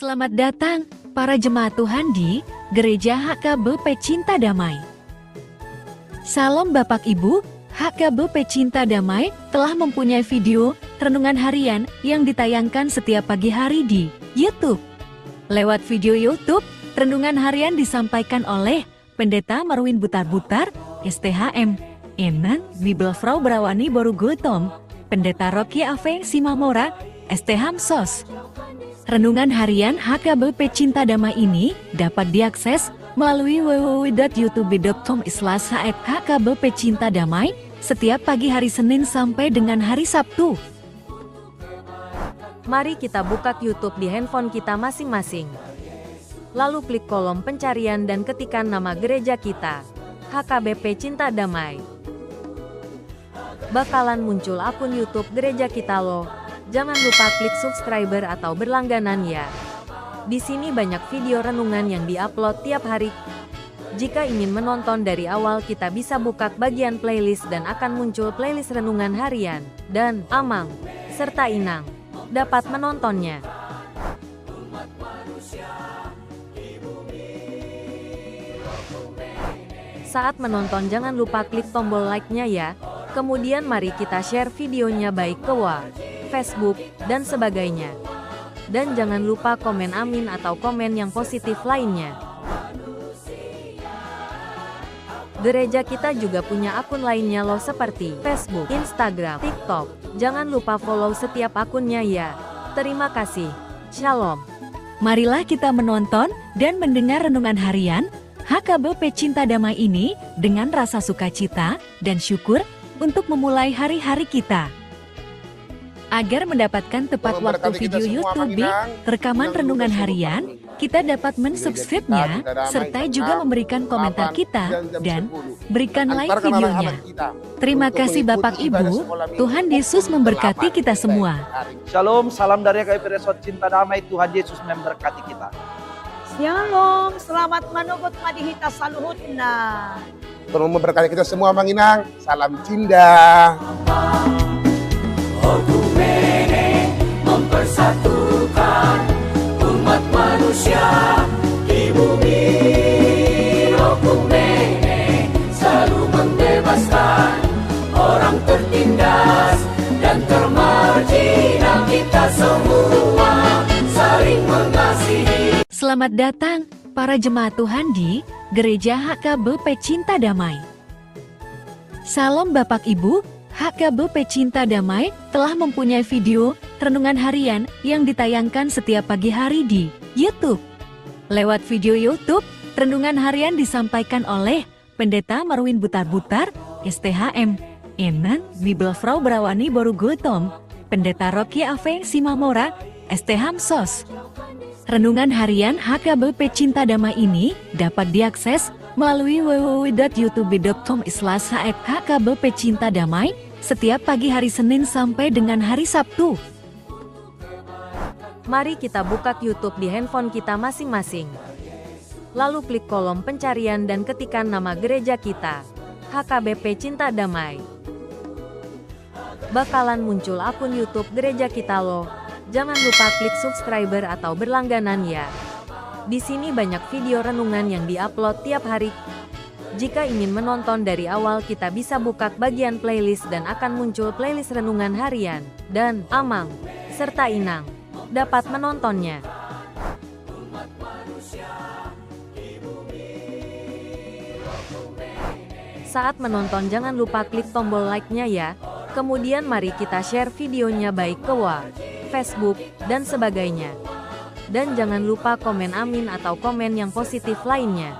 Selamat datang, para jemaat Tuhan di Gereja HKBP Cinta Damai. Salam Bapak Ibu, HKBP Cinta Damai telah mempunyai video renungan harian yang ditayangkan setiap pagi hari di YouTube. Lewat video YouTube, renungan harian disampaikan oleh Pendeta Marwin Butar-Butar, STHM, Enan Bibelfrau Brawani Borugotom, Pendeta Rocky Ave Simamora, STHM SOS. Renungan harian HKBP Cinta Damai ini dapat diakses melalui www.youtube.com/HKBP Cinta Damai setiap pagi hari Senin sampai dengan hari Sabtu. Mari kita buka YouTube di handphone kita masing-masing. Lalu klik kolom pencarian dan ketikkan nama gereja kita, HKBP Cinta Damai. Bakalan muncul akun YouTube gereja kita loh. Jangan lupa klik subscriber atau berlangganan ya. Di sini banyak video renungan yang diupload tiap hari. Jika ingin menonton dari awal, kita bisa buka bagian playlist dan akan muncul playlist renungan harian dan Amang serta Inang. Dapat menontonnya. Saat menonton jangan lupa klik tombol like-nya ya. Kemudian mari kita share videonya baik ke Facebook, dan sebagainya. Dan jangan lupa komen amin atau komen yang positif lainnya. Gereja kita juga punya akun lainnya loh seperti Facebook, Instagram, TikTok. Jangan lupa follow setiap akunnya ya. Terima kasih. Shalom. Marilah kita menonton dan mendengar renungan harian HKBP Cinta Damai ini dengan rasa sukacita dan syukur untuk memulai hari-hari kita. Agar mendapatkan tepat waktu video YouTube rekaman renungan harian, kita dapat mensubscribe-nya, serta juga memberikan komentar kita, dan berikan like videonya. Terima kasih Bapak Ibu, Tuhan Yesus memberkati kita semua. Shalom, salam dari KPP Resort Cinta Damai, Tuhan Yesus memberkati kita. Shalom, selamat menunggut madihita saluhutna. Tuhan memberkati kita semua, Manginang. Salam cinta. Okumene mempersatukan umat manusia di bumi. Okumene selalu membebaskan orang tertindas dan termarginal. Kita semua saling mengasihi. Selamat datang, para jemaat Tuhan di Gereja HKBP Cinta Damai. Salam Bapak Ibu, HKBP Cinta Damai telah mempunyai video renungan harian yang ditayangkan setiap pagi hari di YouTube. Lewat video YouTube, renungan harian disampaikan oleh Pendeta Marwin Butar-Butar, STHM, Enan Bibelfrau Brawani Borugotom, Pendeta Rocky Ave Simamora, STHM SOS. Renungan harian HKBP Cinta Damai ini dapat diakses melalui www.youtube.com/HKBP Cinta Damai setiap pagi hari Senin sampai dengan hari Sabtu. Mari kita buka YouTube di handphone kita masing-masing. Lalu klik kolom pencarian dan ketikkan nama gereja kita, HKBP Cinta Damai. Bakalan muncul akun YouTube gereja kita loh. Jangan lupa klik subscriber atau berlangganan ya. Di sini banyak video renungan yang diupload tiap hari. Jika ingin menonton dari awal, kita bisa buka bagian playlist dan akan muncul playlist renungan harian dan Amang serta Inang. Dapat menontonnya. Saat menonton jangan lupa klik tombol like-nya ya. Kemudian mari kita share videonya baik ke Facebook, dan sebagainya. Dan jangan lupa komen amin atau komen yang positif lainnya.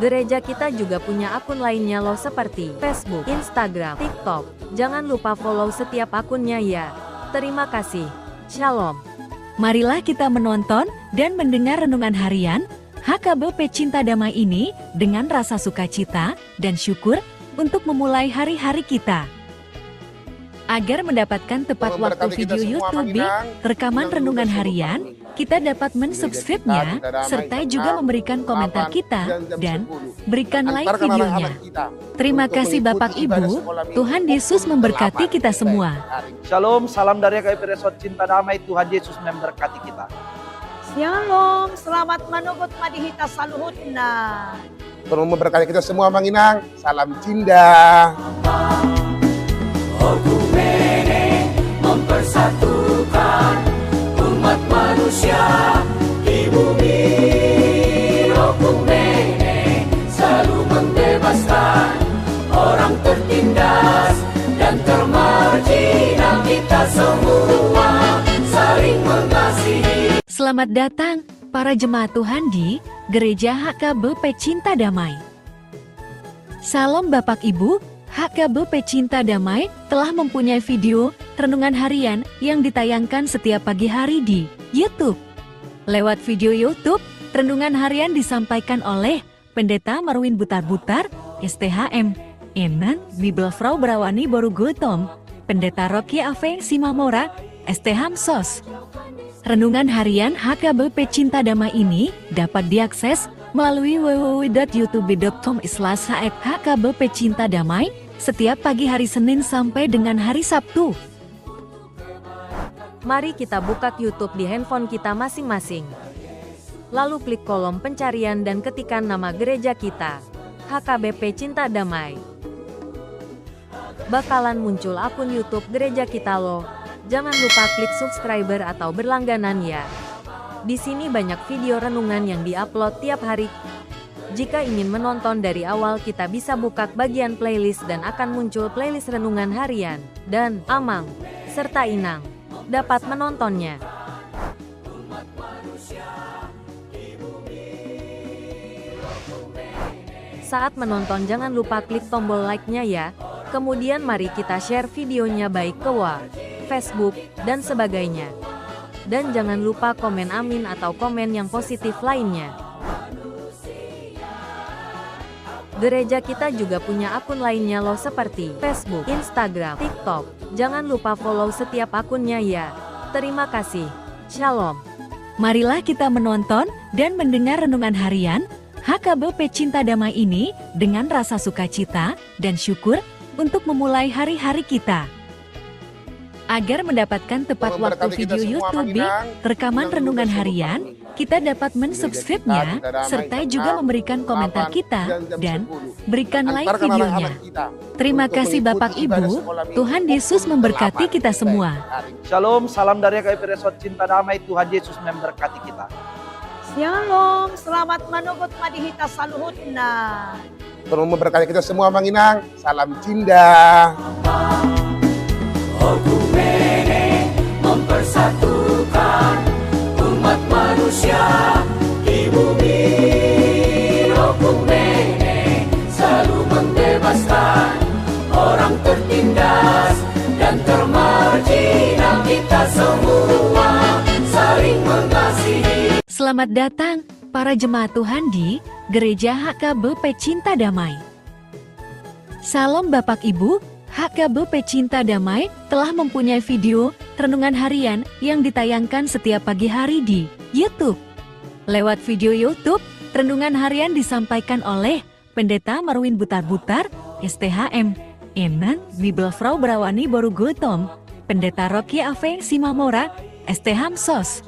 Gereja kita juga punya akun lainnya loh seperti Facebook, Instagram, TikTok. Jangan lupa follow setiap akunnya ya. Terima kasih. Shalom. Marilah kita menonton dan mendengar renungan harian HKBP Cinta Damai ini dengan rasa sukacita dan syukur untuk memulai hari-hari kita. Agar mendapatkan tepat waktu video YouTube rekaman renungan harian, kita dapat mensubscribe-nya, serta juga memberikan komentar kita, dan berikan like videonya. Terima kasih Bapak Ibu, Tuhan Yesus memberkati kita semua. Shalom, salam dari KPI Resort Cinta Damai, Tuhan Yesus memberkati kita. Shalom, selamat menugut madihita saluhutna. Tuhan memberkati kita semua Manginang. Salam Cinda. Okumene mempersatukan umat manusia di bumi. Okumene selalu membebaskan orang tertindas dan termarginal. Kita semua saling mengasihi. Selamat datang para jemaat Tuhan di Gereja HKBP Cinta Damai. Salam Bapak Ibu, HKBP Cinta Damai telah mempunyai video renungan harian yang ditayangkan setiap pagi hari di YouTube. Lewat video YouTube, renungan harian disampaikan oleh Pendeta Marwin Butar-Butar, STHM, Enan Bibelfrau Brawani Borugotom, Pendeta Rocky Ave Simamora, STHM SOS. Renungan harian HKBP Cinta Damai ini dapat diakses melalui www.youtube.com/HKBP Cinta Damai setiap pagi hari Senin sampai dengan hari Sabtu. Mari kita buka YouTube di handphone kita masing-masing. Lalu klik kolom pencarian dan ketikkan nama gereja kita, HKBP Cinta Damai. Bakalan muncul akun YouTube gereja kita loh. Jangan lupa klik subscriber atau berlangganan ya. Di sini banyak video renungan yang diupload tiap hari. Jika ingin menonton dari awal, kita bisa buka bagian playlist dan akan muncul playlist renungan harian dan Amang serta Inang. Dapat menontonnya. Saat menonton jangan lupa klik tombol like-nya ya. Kemudian mari kita share videonya baik ke Facebook, dan sebagainya. Dan jangan lupa komen amin atau komen yang positif lainnya. Gereja kita juga punya akun lainnya loh seperti Facebook, Instagram, TikTok. Jangan lupa follow setiap akunnya ya. Terima kasih. Shalom. Marilah kita menonton dan mendengar renungan harian HKBP Cinta Damai ini dengan rasa sukacita dan syukur untuk memulai hari-hari kita. Agar mendapatkan tepat waktu video YouTube rekaman renungan harian, kita dapat mensubscribe-nya, serta juga memberikan komentar kita, dan berikan like videonya. Terima kasih Bapak Ibu, Tuhan Yesus memberkati kita semua. Shalom, salam dari KPI Resort Cinta Damai, Tuhan Yesus memberkati kita. Shalom, selamat menugut madihita saluhutna. Tuhan memberkati kita semua Manginang. Salam Cinda. Okumene mempersatukan umat manusia di bumi. Okumene selalu membebaskan orang tertindas dan termarginal. Kita semua saling mengasihi. Selamat datang para jemaat Tuhan di Gereja HKBP Cinta Damai. Salam Bapak Ibu, HKBP Cinta Damai telah mempunyai video renungan harian yang ditayangkan setiap pagi hari di YouTube. Lewat video YouTube, renungan harian disampaikan oleh Pendeta Marwin Butar-Butar, STHM, Enan Bibelfrau Brawani Borugotom, Pendeta Rocky Ave Simamora, STHM SOS.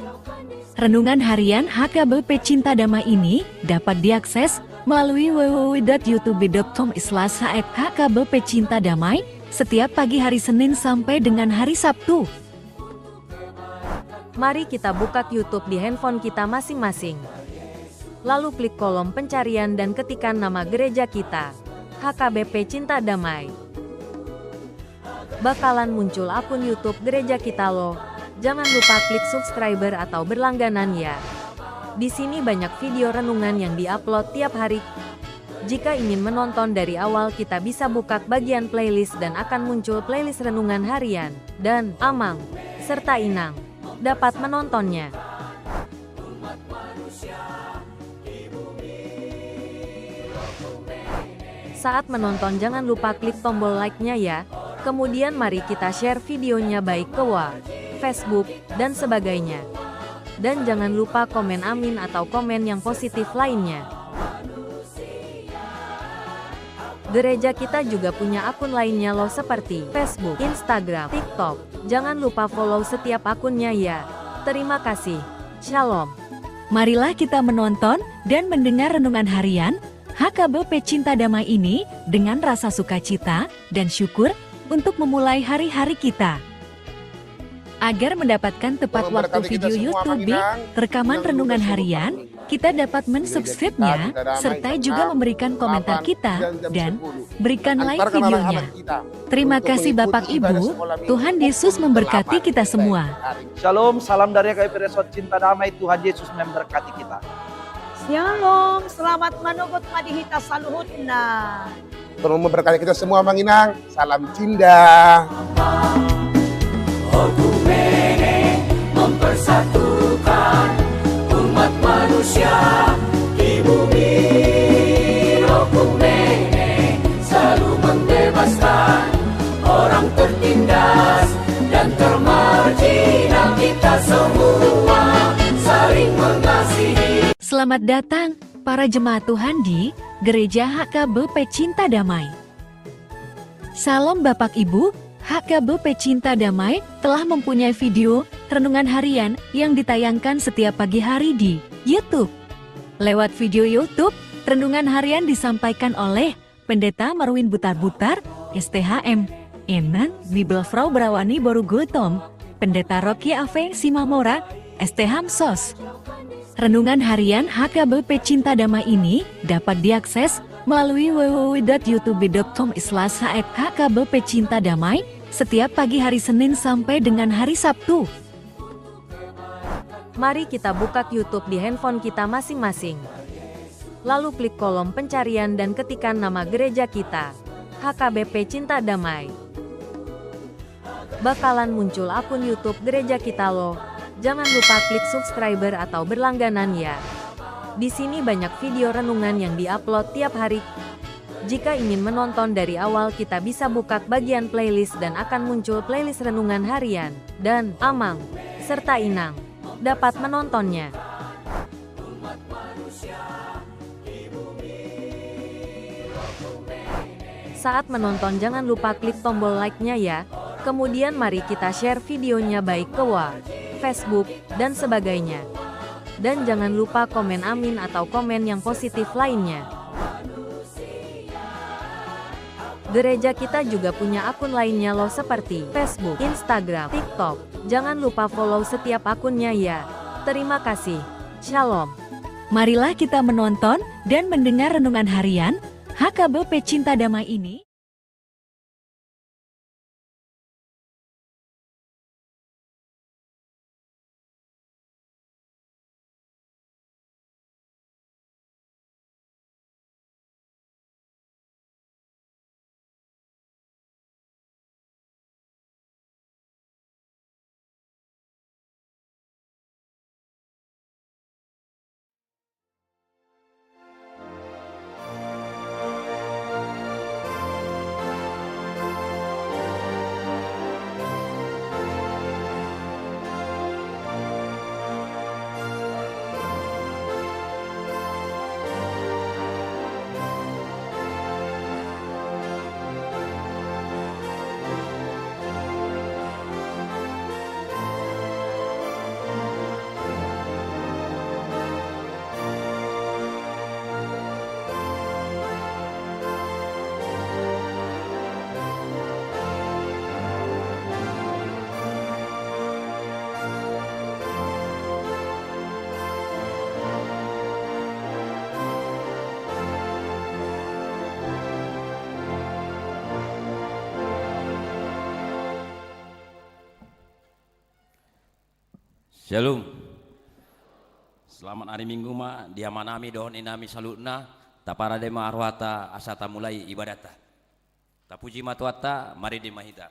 Renungan harian HKBP Cinta Damai ini dapat diakses melalui www.youtube.com/HKBP Cinta Damai setiap pagi hari Senin sampai dengan hari Sabtu. Mari kita buka YouTube di handphone kita masing-masing. Lalu klik kolom pencarian dan ketikkan nama gereja kita, HKBP Cinta Damai. Bakalan muncul akun YouTube gereja kita loh. Jangan lupa klik subscriber atau berlangganan ya. Di sini banyak video renungan yang diupload tiap hari. Jika ingin menonton dari awal, kita bisa buka bagian playlist dan akan muncul playlist renungan harian dan Amang serta Inang. Dapat menontonnya. Saat menonton jangan lupa klik tombol like-nya ya. Kemudian mari kita share videonya baik ke Facebook, dan sebagainya. Dan jangan lupa komen amin atau komen yang positif lainnya. Gereja kita juga punya akun lainnya loh seperti Facebook, Instagram, TikTok. Jangan lupa follow setiap akunnya ya. Terima kasih. Shalom. Marilah kita menonton dan mendengar renungan harian HKBP Cinta Damai ini dengan rasa sukacita dan syukur untuk memulai hari-hari kita. Agar mendapatkan tepat waktu Memberkati kita video semua, YouTube Manginang. rekaman Jangan renungan lupa harian, subscribe. kita dapat mensubscribe-nya serta juga memberikan komentar kita dan berikan like videonya. Terima kasih Bapak Ibu, Tuhan Yesus memberkati kita semua. Shalom, salam dari KPP Resort Cinta Damai. Tuhan Yesus memberkati kita. Shalom, selamat menugut madihita saluhutna. Tuhan memberkati kita semua, Manginang. Salam Cinda. Okumene mempersatukan umat manusia di bumi. Okumene selalu membebaskan orang tertindas dan termarginal. Kita semua saling mengasihi. Selamat datang para jemaat Tuhan di Gereja HKBP Cinta Damai. Salam Bapak Ibu, HKBP Cinta Damai telah mempunyai video renungan harian yang ditayangkan setiap pagi hari di YouTube. Lewat video YouTube, renungan harian disampaikan oleh Pendeta Marwin Butar-Butar, STHM, Enan Bibelfrau Brawani Borugotom, Pendeta Rocky Ave Simamora, STHM SOS. Renungan harian HKBP Cinta Damai ini dapat diakses melalui www.youtube.com/HKBP Cinta Damai setiap pagi hari Senin sampai dengan hari Sabtu. Mari kita buka YouTube di handphone kita masing-masing. Lalu klik kolom pencarian dan ketikkan nama gereja kita, HKBP Cinta Damai. Bakalan muncul akun YouTube gereja kita loh. Jangan lupa klik subscriber atau berlangganan ya. Di sini banyak video renungan yang diupload tiap hari. Jika ingin menonton dari awal, kita bisa buka bagian playlist dan akan muncul playlist renungan harian dan Amang serta Inang. Dapat menontonnya. Saat menonton jangan lupa klik tombol like-nya ya. Kemudian mari kita share videonya baik ke Facebook, dan sebagainya. Dan jangan lupa komen amin atau komen yang positif lainnya. Gereja kita juga punya akun lainnya loh seperti Facebook, Instagram, TikTok. Jangan lupa follow setiap akunnya ya. Terima kasih. Shalom. Marilah kita menonton dan mendengar renungan harian HKBP Cinta Damai ini. Shalom. Selamat hari Minggu ma, dia manami dohon inami salutna, tapara dema arwata asata mulai ibadata. Tapuji matuata, mari dimahita.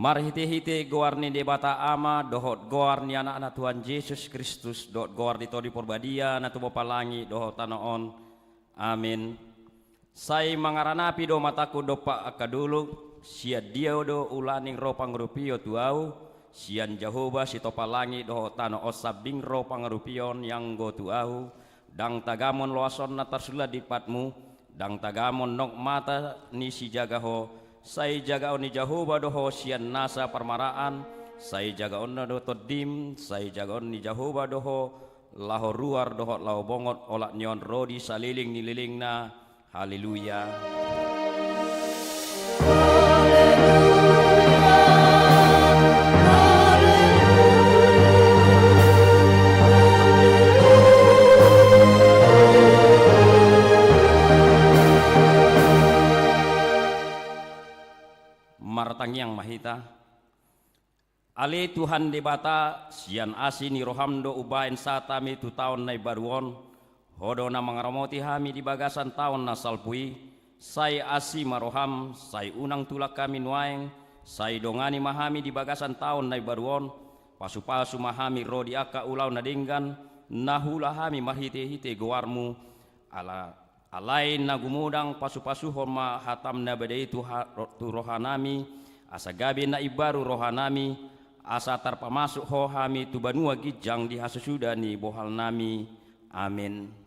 Marhite-hite goarni debata ama dohot goarni anak-anak Tuhan Yesus Kristus dohot goar di todi porbadia na tu palangi dohot tanaon. Amin. Sai mangaranapi do mataku do pak akadulu sia dia do ulaning ro pangrupio tuau sian Jehovah si topalangi dohot tano osabing ro pangrupion yang go tuau dang tagamon loason na tarsula di patmu dang tagamon nok mata ni si jagaho sai jagaon ni Jehovah doho sian nasa parmaraan sai jagaon na do todim sai jagaon ni Jehovah doho laho ruar doho lao bongot olak nyon rodi saliling nililing na. Haleluya. Martangyang mahita Ali Tuhan debata sian asini rohamdo ubain satami tu tahun nai baruon hodo na mangaramoti hami di bagasan tahun na salpui sai asi maroham sai unang tulak kami nuaeng sai dongani mahami di bagasan tahun nai baruon pasu-pasu mahami rodi aka ulau nadinggan nahula hami mahite-hite goarmu alain nagumudang pasu-pasu horma hatam na badai tu rohanami asa gabi na ibaru rohanami asa tarpamasuk ho hami tu banua gijang di hasusudani bohal nami. Amin.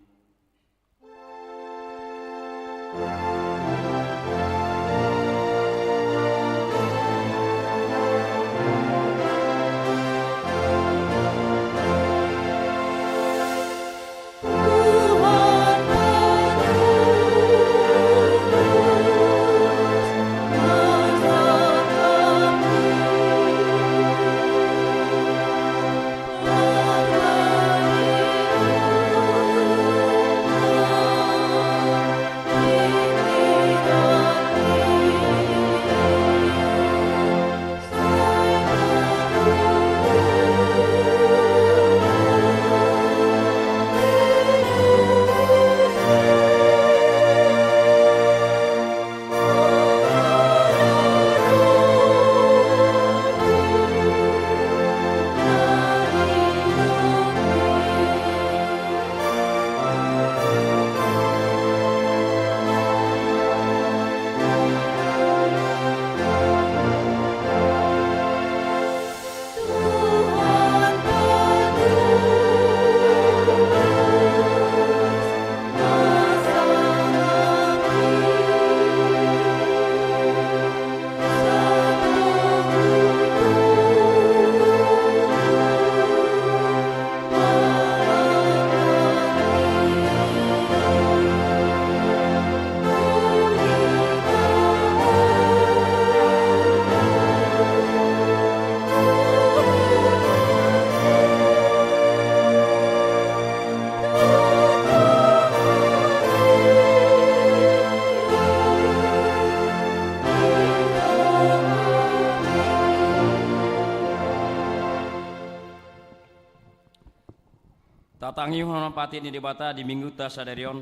Tatangi hono pati ni debata di minggu ta sadarion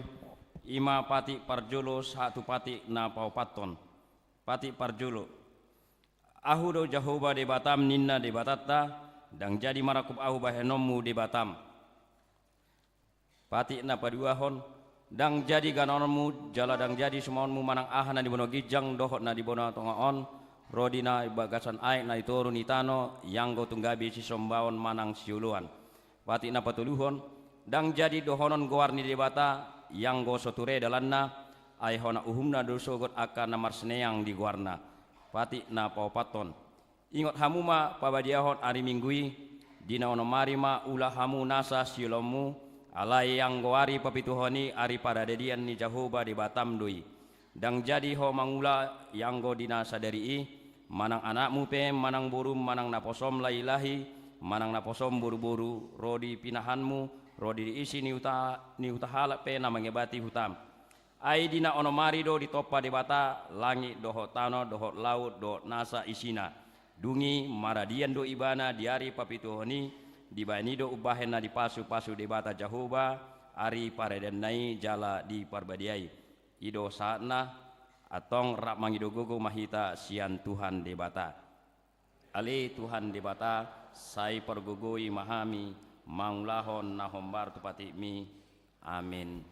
ima pati parjolo satu pati na paupaton pati parjolo ahu do Jehovah debatam ninna debatata dang jadi marakup ahu bahenomu debatam pati na paduahon dang jadi ganonmu jala dang jadi semonmu manang ahana di bono gijang dohot na di bono tongaon rodina bagasan aik na iturun itano yang go tunggabi si sombaon manang siuluan pati na patuluhon dang jadi dohonon goarni debata yang go soture dalanna ai hona uhumna dosogot akan namar seneang di goarna pati na paupaton ingot hamuma pabadiahon ari minggui dina ono marima ulah hamu nasa silomu alai yang goari papituhoni ari pada dedian ni Jehovah di batam dui dang jadi ho mangula yang go dina sadari manang anakmu pe manang burum manang naposom lailahi manang naposom buru-buru rodi pinahanmu rodi diisi ni utahala pe na mangebati hutam ai dina ono marido di topa debata langit dohot tano dohot laut dohot nasa isina dungi maradian do ibana diari papituhoni dibani do ubahena di pasu-pasu debata Jehovah ari paredenai jala di parbadiai ido saatna atong rak mangido gogo mahita sian Tuhan debata Ali Tuhan debata sai pergugui mahami maulahon nahombar tupati mi. Amin.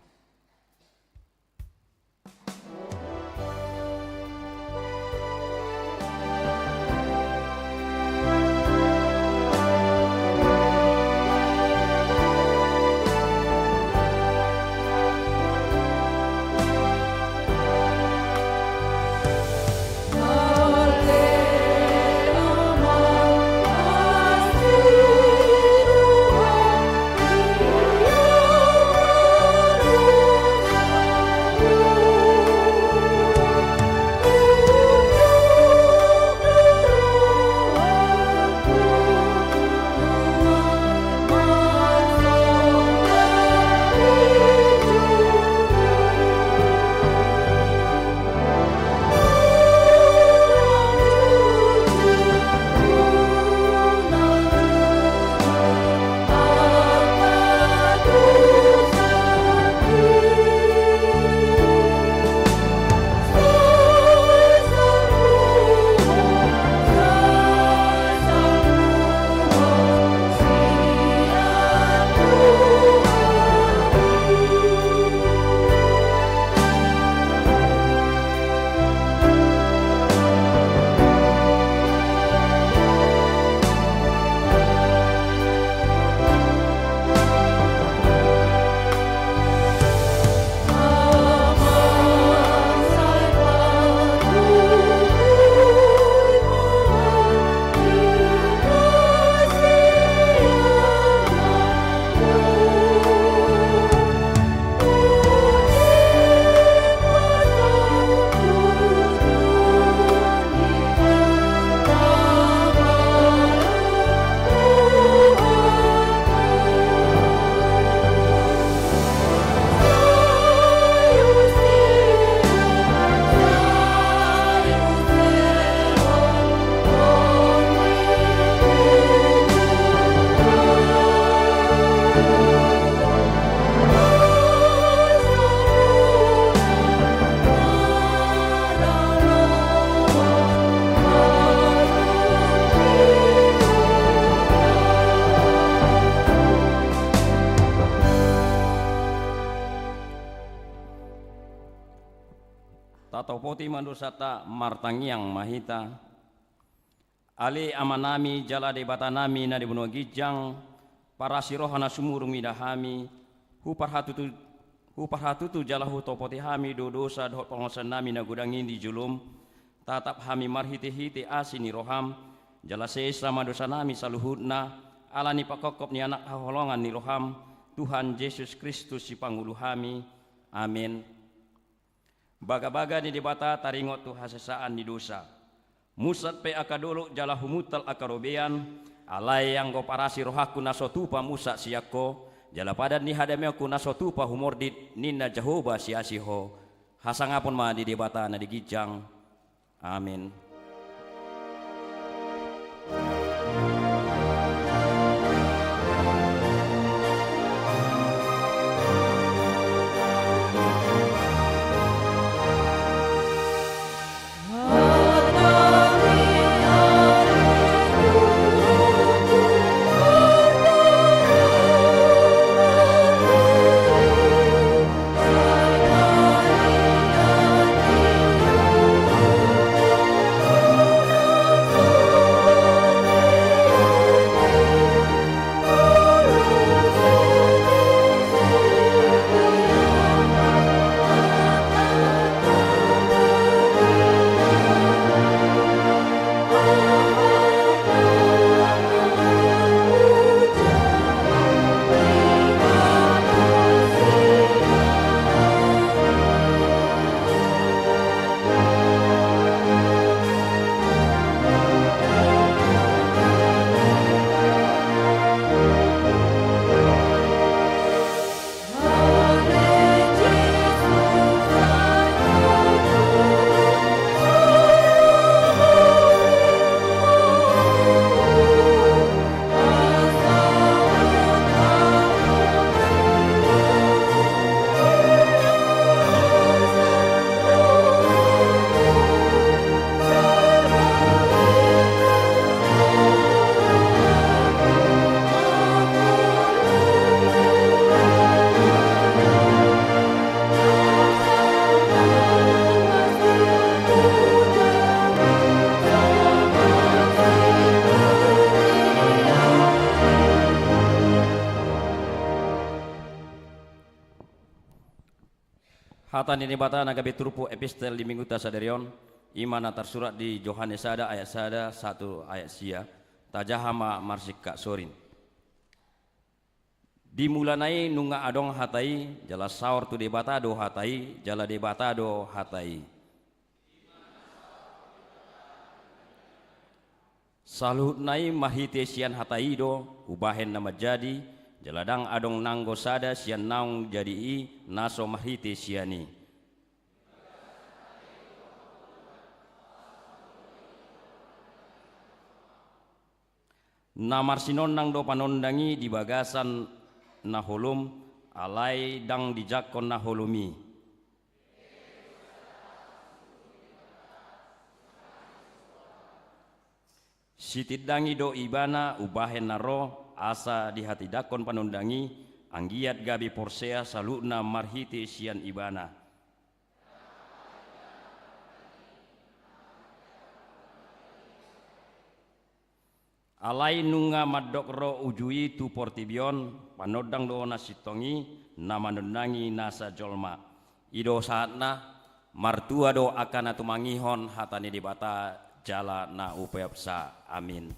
Tatopoti mandusata martangiang mahita ali amanami jala debatanami na dibunuh gijang para sirohana sumurung midahami huparhatutu jalahu topoti hami dodosa dohot pengosan nami na gudangin di julum tatap hami marhiti-hiti asini roham jala sesa madosa nami saluhudna alani pakokop ni anak haholongan ni roham Tuhan Yesus Kristus si pangulu hami. Amin. Baga-baga di debata taringot tu hasesaan di dosa. Musat pe akadolo jala humutal akarobean alai yang go parasi rohaku nasotupa musa siako jala padan ni hadameku nasotupa humordit ninna Jehovah siasiho hasangapun ma di debata na digijang. Amin. hatan ini bata nagabe turpu epistel di minggu tasaderion imana tersurat di Yohanes sada ayat sada 1 ayat sia tajahama marsik kak sorin. Dimulanai nunga adong hatai jala saur tu debata do hatai jala debata do hatai. Saluhut nai mahite sian hatai do ubahen nama jadi jaladang adong nanggo sada sian naung jadi i naso mahite siani. Namar sinon nang do panondangi di bagasan naholum alai dang dijakon naholumi. Sitidangi do ibana ubahen naro asa di hati dakon panondangi anggiat gabi porsea saluna marhiti sian ibana. Alai nunga madok ro ujui tu portibion panodang do nasitongi nama nondangi nasa jolma. Ido saatna martua do akan atumangihon hatani di bata jala na upepsa. Amin.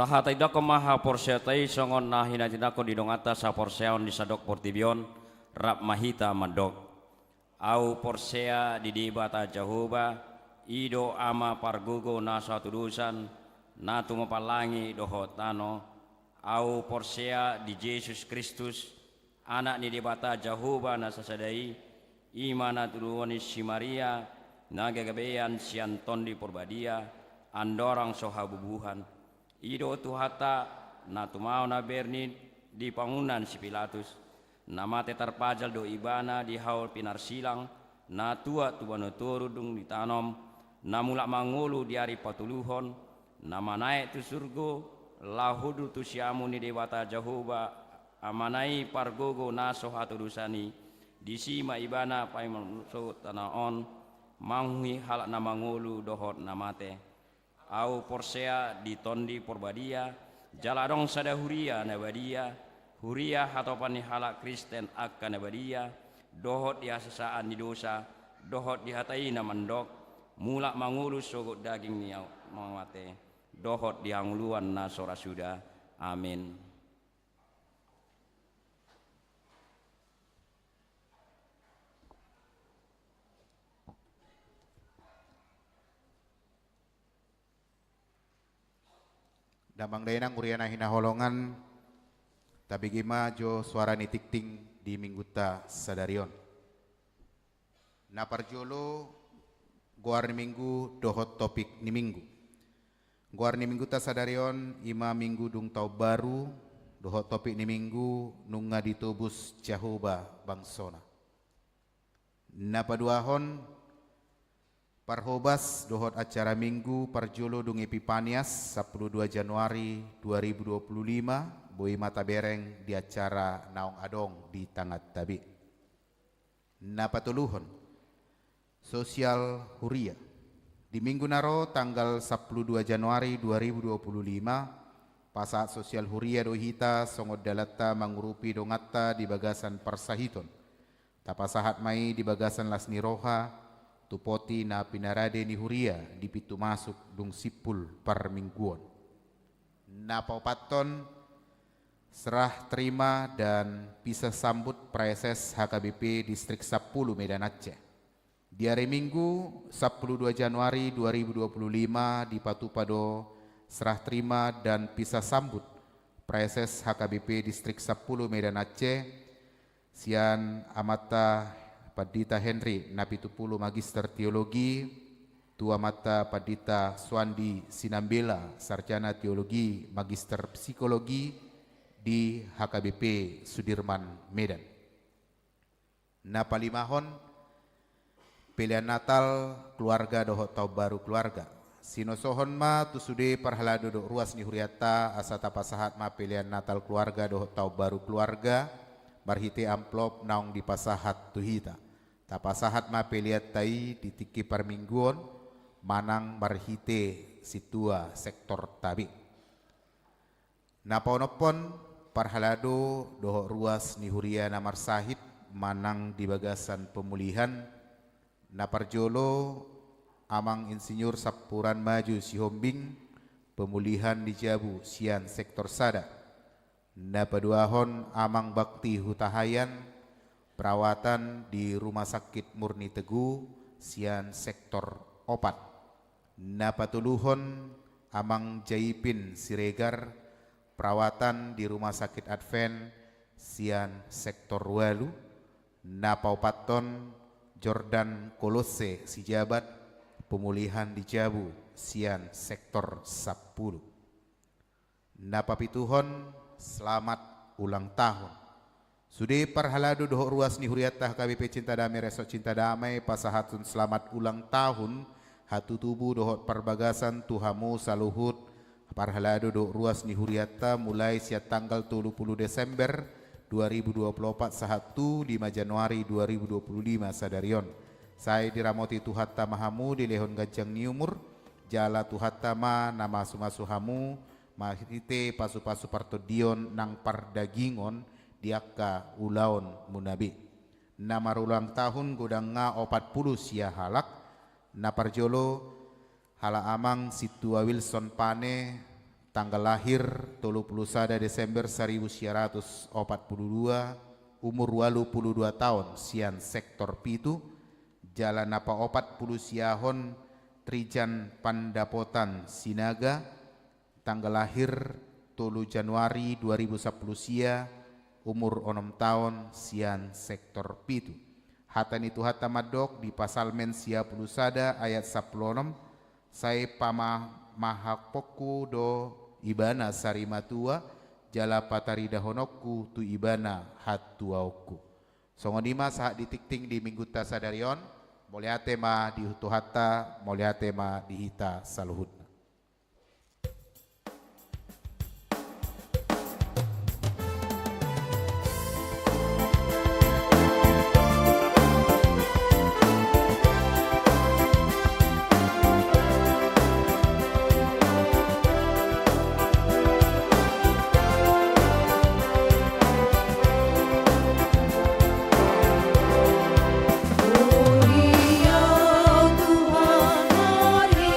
Tahatai dako maha porseatai songon nahina tinako di dongata sa porseaon di sadok portibion rap mahita madok. Au porsea di dibata jahuba ido ama pargugo nasa tudusan natu mapalangi dohotano. Au porsea di Yesus Kristus anak ni dibata jahuba nasa sadai imana tuduani si Maria nagagabean si Anton di porbadia andorang sohabubuhan. Ido tuhata na tumao na berni di pangunan si Pilatus na mate terpajal do ibana di haul pinarsilang na tua tubano turudung ditanom na mulak mangulu di hari patuluhon na manaik tu surgo lahudu tu siamu ni dewata jahuba amanai pargogo naso hatu dusani di sima ibana pai manuso tanaon manghui halak na mangulu dohot na mate. Au porsea di tondi porbadia jaladong sada huria nabadia huria hatopan ni halak Kristen akan nabadia dohot di asasaan di dosa dohot di hatai namandok mulak mangulus sogot daging ni mawate dohot di hanguluan nasora sudah. Amin. Damang dainang uriana hina holongan tabigima jo suara ni tikting di mingguta sadarion. Na parjolo goar ni minggu dohot topik ni minggu. Goar ni mingguta sadarion ima minggu dung tau baru dohot topik ni minggu nunga ditubus Jahoba bangsona. Na paduahon Parhobas dohot acara minggu parjolo dung Epipanias 12 Januari 2025 boi mata bereng di acara naung adong di Tangat Tabi. Napatuluhon sosial huria Di minggu naro tanggal 12 Januari 2025, pasahat sosial huria dohita songod dalata mangurupi dongatta di bagasan Parsahiton. Tapasahat mai di bagasan Lasni Roha, tupoti na pinarade ni huria di pitu masuk dung sipul par mingguon. Na paupaton serah terima dan bisa sambut proses HKBP Distrik 10 Medan Aceh. Di hari Minggu 12 Januari 2025 di Patupado serah terima dan bisa sambut proses HKBP Distrik 10 Medan Aceh sian amata Padita Henry Napitupulu Magister Teologi, Tua Mata Padita Swandi Sinambela Sarjana Teologi Magister Psikologi di HKBP Sudirman Medan. Na palimahon pilihan Natal keluarga dohot tau baru keluarga. Sino sohon ma tu sude parhala dodok ruas ni huriata asa tapasahat ma pilihan Natal keluarga dohot tau baru keluarga barhite amplop naung di pasahat tuhita. Tapasahat ma pilihan tai di tiki parmingguon manang barhite situa sektor tabi. Naponopon parhalado dohot ruas ni huria namar sahid manang di bagasan pemulihan. Na parjolo amang insinyur Sapuran Maju Sihombing pemulihan di Jabu sian sektor sada. Na paduahon amang bakti hutahayan perawatan di Rumah Sakit Murni Teguh sian sektor opat. Na patuluhon amang Jaipin Siregar perawatan di Rumah Sakit Advent sian sektor walu. Na paupaton Jordan Kolose Sijabat pemulihan di Jabu sian sektor 10. Napapituhon selamat ulang tahun. Sude parhalado dohok ruas ni huriatah KBP Cinta Damai Resort Cinta Damai pasahatun selamat ulang tahun hatu tubuh dohok perbagasan Tuhamu Saluhut parhalado dohok ruas ni huriatah mulai siat tanggal 30 Desember 2024 sahatu 5 Januari 2025 sadarion. Saya diramoti Tuhatta Mahamu di Lehon Gajang Niumur, Jala Tuhatta Ma nama sumasuhamu, mahite pasu-pasu partodion nang pardagingon diakka ulaon munabi. Nama ulang tahun godang nga 40 sia halak, naparjolo hala amang situa Wilson Pane tanggal lahir 31 Desember 1942, umur 82 tahun, sian sektor pitu, jalan napa 40 siahon, Trijan Pandapotan Sinaga, tanggal lahir 3 Januari 2010 sia, umur 6 tahun, sian sektor pitu. Hatan itu hata madok di pasal men sia puluh sada ayat 16, saya pama mahapoku do ibana sarimatua jala patarida honokku tu ibana hatuauku. Songonima saat ditikting di minggu tasadarion, moliate ma di hutuhata, moliate ma di hita saluhut. Tuhan, hari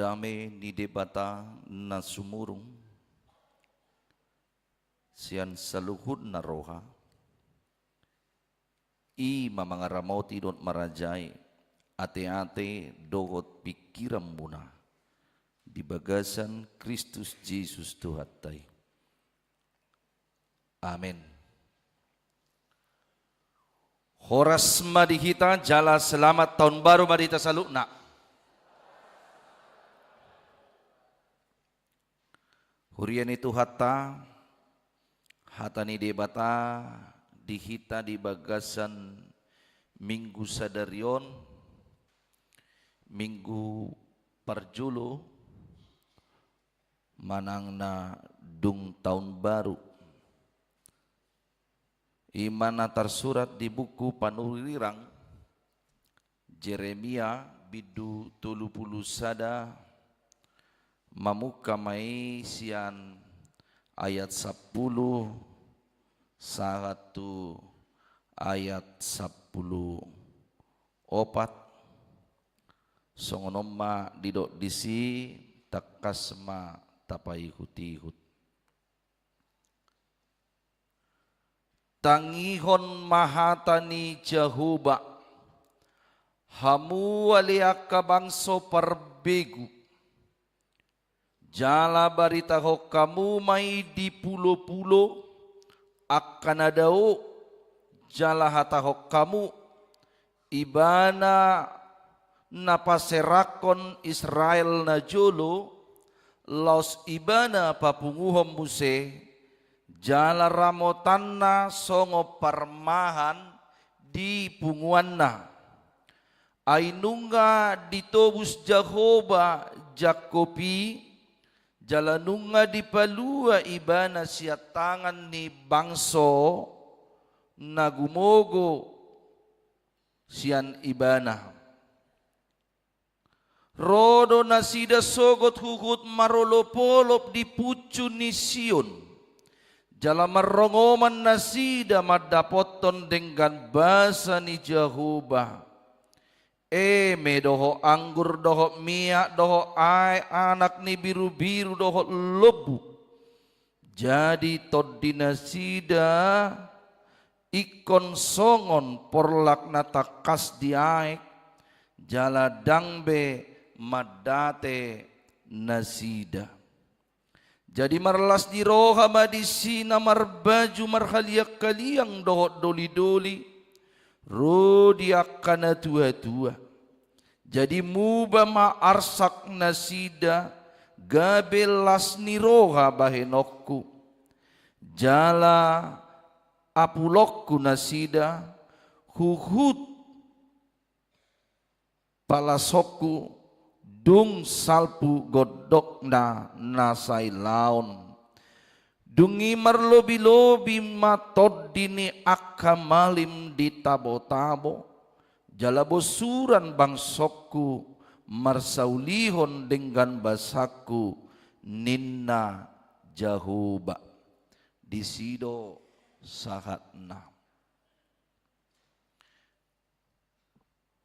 dame ni debata na sumurung sian saluhud na roha i mamangaramoti dot marajai ate-ate dogot pikiran muna di bagasan Kristus Yesus Tuhatai. Amin. Horas madihita jala selamat tahun baru madihita salukna. Hurian itu hata ni debata dihita di bagasan Minggu Sadarion, Minggu Parjulo, manang na dung tahun baru. Imana tersurat di buku Panurirang Jeremia bidu 30 sada mamuka mai sian ayat 10 satu ayat 10 opat songonoma didok disi takasma tapai hutihut tangihon mahatani Jehovah hamu waliaka bangso perbegu jala barita ho kamu mai di pulo-pulo akan adau jala hata ho kamu ibana napaserakon Israel na jolo los ibana papunguhom muse jala ramotanna songo parmahan di punguanna ainunga ditobus Jehovah Jakobi jalanunga dipalua ibana siatangan ni bangso nagumogo sian ibana rodo nasida sogot hugut marolopolop di pucu ni Sion jala marongoman nasida madapoton dengan bahasa ni Jehovah doho anggur doho miak doho ai anak ni biru-biru doho lebu jadi todi nasida ikon songon porlak natakas diaek jala dangbe madate nasida jadi marlas di roha madisina marbaju marhaliak kaliang dohot doli-doli rodi akana tua-tua jadi muba ma arsak nasida gabelas ni roha bahenokku jala apulokku nasida huhut palasokku dung salpu godok na nasai laon dungi marlobi-lobi matod dini akamalim di tabo-tabo jala bosuran bangsokku marsaulihon dengan basaku ninna Jehovah disido sahatna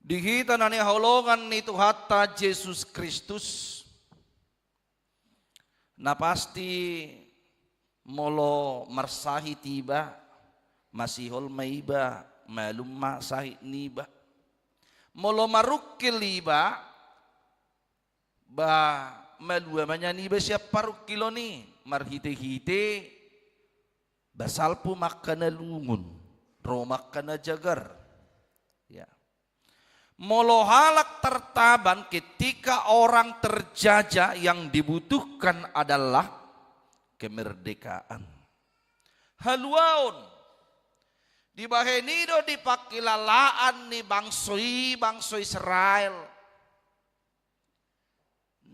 dihita nani holongan itu hatta Yesus Kristus na pasti molo marsahi tiba masihol maiba malum masahi niba molo marukil liba ba malua manyani ba siap parukilo ni marhite-hite basalpu makana lungun ro makana jagar ya molo halak tertaban ketika orang terjajah yang dibutuhkan adalah kemerdekaan. Haluaun di bahenido dipakilalaan ni bangso Israel.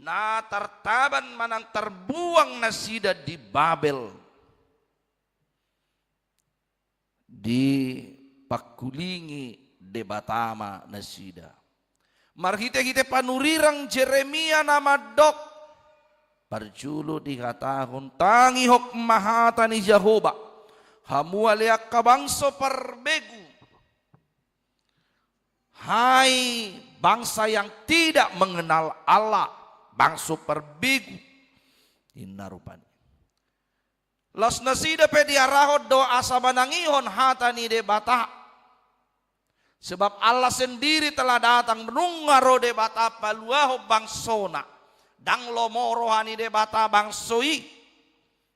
Na tertaban manang terbuang nasida di Babel. Di pakulingi debatama nasida marhite-hite panurirang Jeremia nama dok parjulu dikatahun tangi hok mahata ni Jehovah hamu aliak kabangso perbegu hai bangsa yang tidak mengenal Allah bangso perbegu inna rupani. Las nasida pe diarahod doa sabanangihon hatani de bata. Sebab Allah sendiri telah datang menungaro de bata paluaho bangsona. Dang lomorohani de bata bangsoi.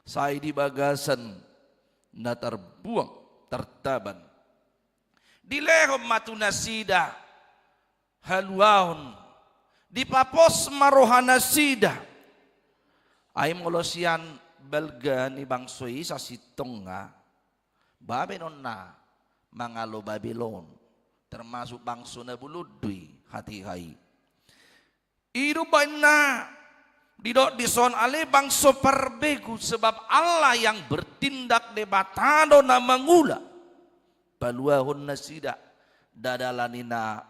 Sai di bagasan na terbuang tertaban. Dilehom matu nasida haluahon. Di papos marohana sida. Ay molosian belga ni bangsoi sa sitong nga Babilon na mga lo Babilon termasuk bangso na buludui hati hai idu na didok dison ale bangso perbegu sebab Allah yang bertindak debatado na mangula paluahun nasida dadalanina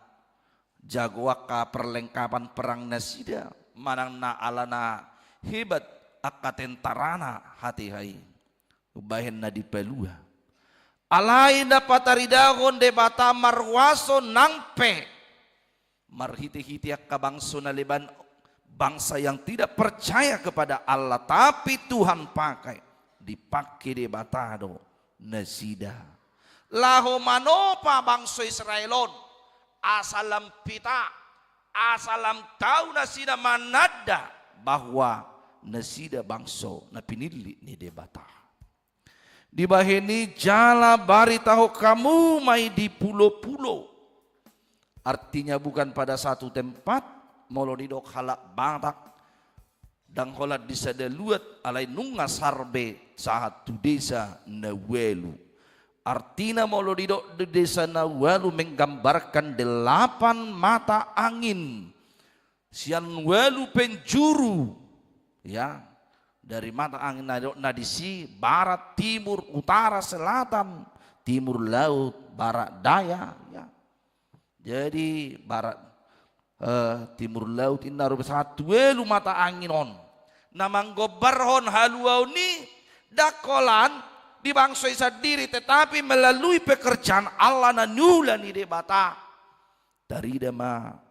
jagoaka perlengkapan perang nasida manang na alana hebat akatentarana hati hai ubahin na dipelua alai dapat taridahon debata marwaso nangpe marhiti-hiti akabangso na leban bangsa yang tidak percaya kepada Allah tapi Tuhan pakai dipakai debatado nasida laho manopa bangso Israelon asalam pita asalam tahu nasida manada bahwa nasida bangso na pinili ni debata. Di bahini jala bari tahu kamu mai di pulau-pulau. Artinya bukan pada satu tempat, molo didok halak batak dan holat disadaluat alai nunga sarbe satu desa Nawelu. Artinya molo didok di desa Nawelu menggambarkan 8 mata angin. Sian welu penjuru. Ya, dari mata angin nadisi barat, timur, utara, selatan, timur laut, barat daya. Ya. Jadi barat, timur laut inna rupa satu welu mata angin on. Namang gobarhon haluau ni dakolan di bangsa sendiri tetapi melalui pekerjaan Allah na nyula ni debata dari dama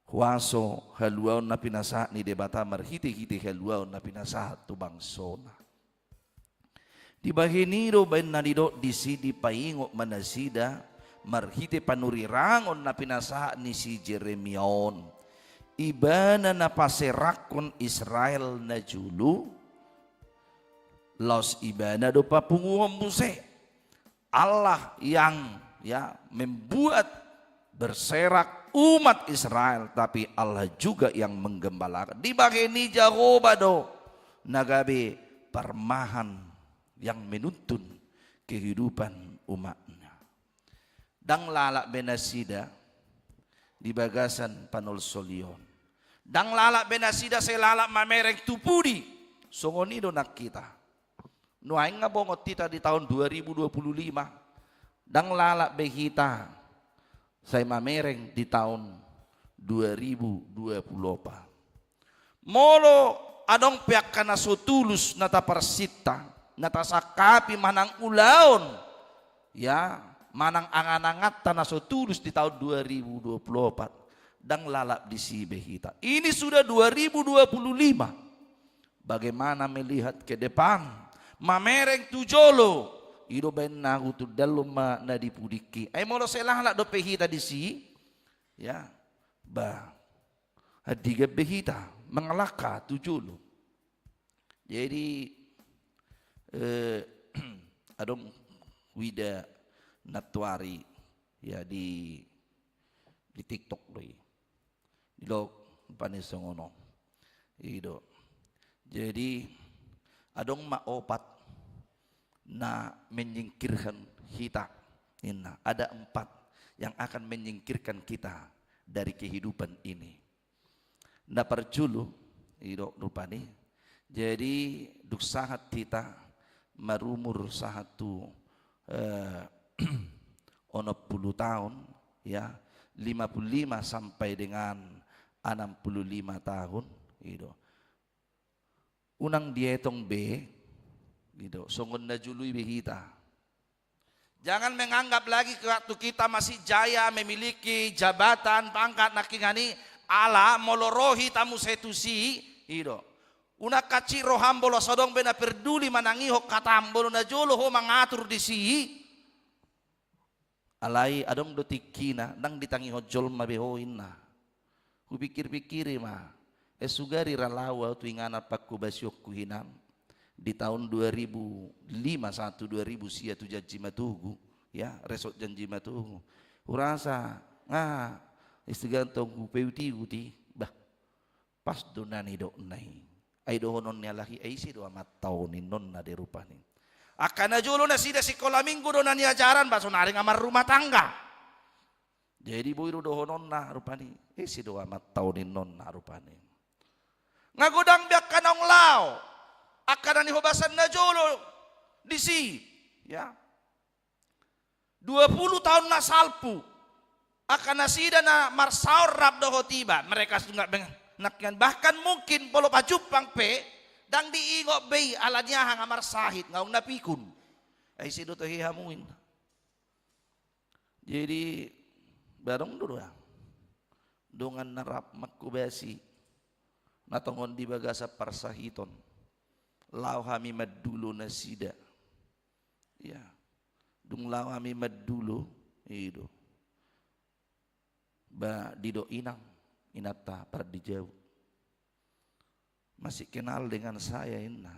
Huaso haluaw na pinasa ni debata marhiti-hiti haluaw na pinasa tu bangsona. Di bahiniro bain nanido disidi paingo manasida marhiti panurirangon na pinasa ni si Jeremion. Ibana na paserakon Israel na julu. Los ibana do papunguhom buse. Allah yang ya membuat berserak umat Israel tapi Allah juga yang menggembalakan di bagian Jehovah do nagabe permahan yang menuntun kehidupan umatnya dang lalak benasida di bagasan panol solion dang lalak benasida selalak mamereng tupudi songonido nak kita nuaing nga bongot kita di tahun 2025 dang lalak behita saya mamereng di tahun 2024. Molo adong pihak kana sotulus nata persita, nata sakapi manang ulaon, ya manang angan-angat tanah sotulus di tahun 2024. Dang lalap di si behita. Ini sudah 2025. Bagaimana melihat ke depan? Mamereng tujolo. Ido ben nahu tu daluma na dipudiki. Ay molo selah la do pehita di si. Ya. Ba. Hadiga behita mengalaka tujulu. Jadi adong wida natwari ya di TikTok doi. Di lo panisongono. Ido. Jadi adong maopat na menyingkirkan kita. Inna, ada 4 yang akan menyingkirkan kita dari kehidupan ini. Na perjulu ido rupani. Jadi duk sahat kita marumur satu 60 tahun ya 55 sampai dengan 65 tahun ido. Unang dietong B gitu, songon na jului behita. Jangan menganggap lagi waktu kita masih jaya memiliki jabatan, pangkat, nakingani, ala molorohi tamu setusi ido una kaci roham bolo sodong bena peduli manangi ho katambolo na jolo ho mangatur di si alai adong do tikina nang ditangi ho jol mabehoin na ku pikir-pikiri mah sugari ralawa tu ingana pakku basyok ku hinam di tahun 2005 2000 sia tu janji matugu ya resort janji matugu urasa istigantong ku peuti uti bah pas donani do nai ai do honon nya lagi ai si do amat taunin non na de rupani akan ajulo na sida sekolah minggu do nani ajaran baso naring amar rumah tangga jadi boy do honon na rupani si do amat taunin non na rupani ngagodang biak kanong lao akan ani hobasan na jolo di si ya 20 tahun na salpu akan nasida na marsaur rab do tiba mereka sunggak nakyan bahkan mungkin polo pajupang pe dang diingo bay alanya hang amar sahid ngaung napikun ay sido to hihamuin jadi barong dulu ya dongan narap makubasi natongon di bagasa parsahiton lau hami madulu nasida ya dung lau hami madulu itu ba dido inang inata perdi jauh masih kenal dengan saya ina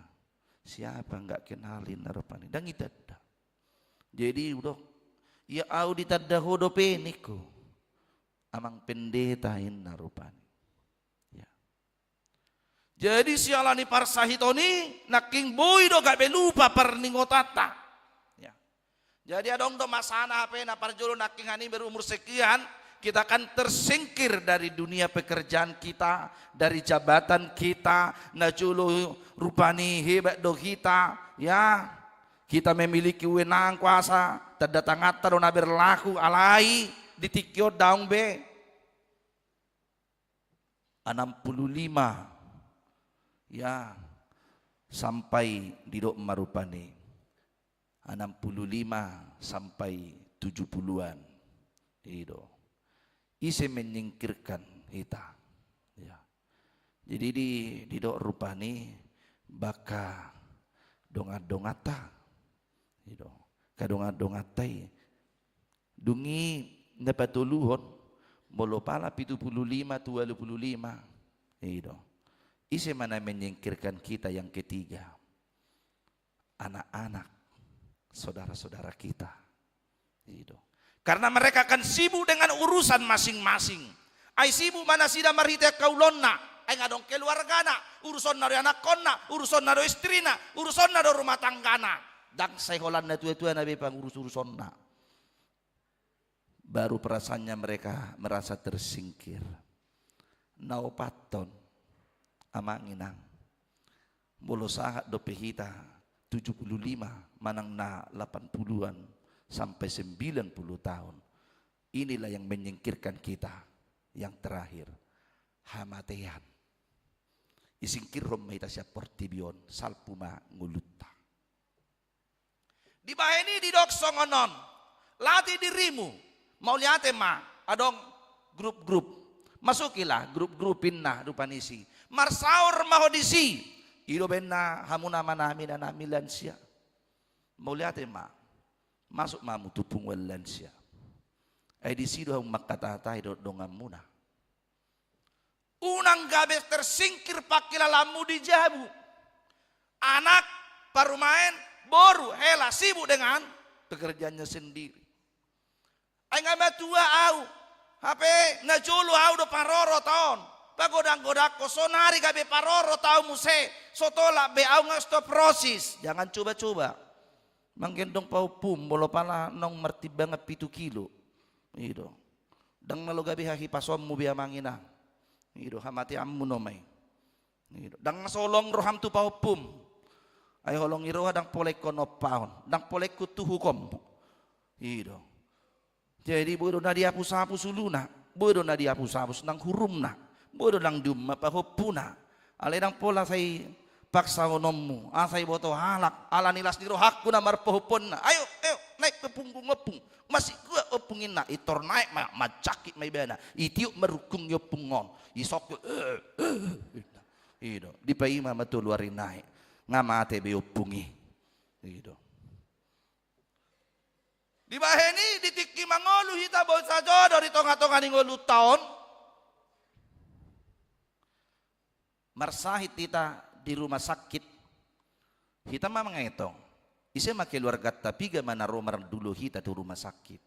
siapa enggak kenalin narapani dan itadda jadi udah ya au ditadda hodo peniko amang pendeta ina rupani ya jadi sialani parsahitoni naking boy do gak belupa perningotata ya jadi adong do masana apa na parjolo naking hani berumur sekian kita akan tersingkir dari dunia pekerjaan kita, dari jabatan kita, najulu rupani hebat do kita, ya. Kita memiliki wenang kuasa, terdatang dona berlaku alai ditikyo daung be. 65 ya sampai didok marupani 65 sampai 70-an itu isi menyingkirkan kita ya. Jadi di dok rupani baka dongat-dongata itu kadongat-dongatai dungi nepatuluhon bolo pala 75 25 itu isi mana menyingkirkan kita yang ketiga anak-anak saudara-saudara kita itu karena mereka akan sibuk dengan urusan masing-masing. Ai sibuk mana sida marhita kaulonna, ai ngadong keluargana, urusan naro anak konna, urusan naro istrina, urusan naro rumah tanggana. Dang sekolah na tua-tua nabi pang urus-urusonna. Baru perasaannya mereka merasa tersingkir. Nau paton amanginang. Bolo sahat do pehita 75 manang na 80-an. Sampai 90 tahun. Inilah yang menyingkirkan kita. Yang terakhir, hamatean. Isingkir romita siya portibion salpuma ngulutta. Di baheni di doksongonon. Latih dirimu. Mau lihat ma adong grup-grup. Masukilah grup-grupin na dupanisi. Marsaur mahodisi. Ido benna hamuna manami na namilan siya. Mau lihat ma masuk mamu tupung walansia ay di sido ang makatatay do dongan muna unang gabi tersingkir pakilalamu di jabu anak parumain boru hela sibuk dengan pekerjaannya sendiri ay nga tua au hape na julu au do paroro taon pagodang-godak ko sonari gabi paroro tau muse sotola be au nga stop proses jangan coba-coba manggendong paupum bolo pala nong merti banget 7 kilo itu dang nalo gabi hahi pasom mu biya mangina itu hamati ammu nomai itu dang solong roham tu paupum ay holong iro dang polek kono paon dang polek kutu hukom itu jadi bodo na dia pusapu suluna bodo na dia pusapus nang hurumna bodo nang dumma pahopuna ale dang pola sai paksa onommu asai boto halak ala nilas diro hakku na marpohopon na ayo naik ke punggung ngepung masih gua opungin na itor naik macakit may bana itiuk merukung yo pungon isok yo ido di paima matuluarin naik ngamate be opungi ido di baheni ditikki mangolu hita bau sajodo di tonga-tonga ni ngolu tahun marsahit kita di rumah sakit kita mah mengetong isi make keluarga tapi gimana romar dulu kita di rumah sakit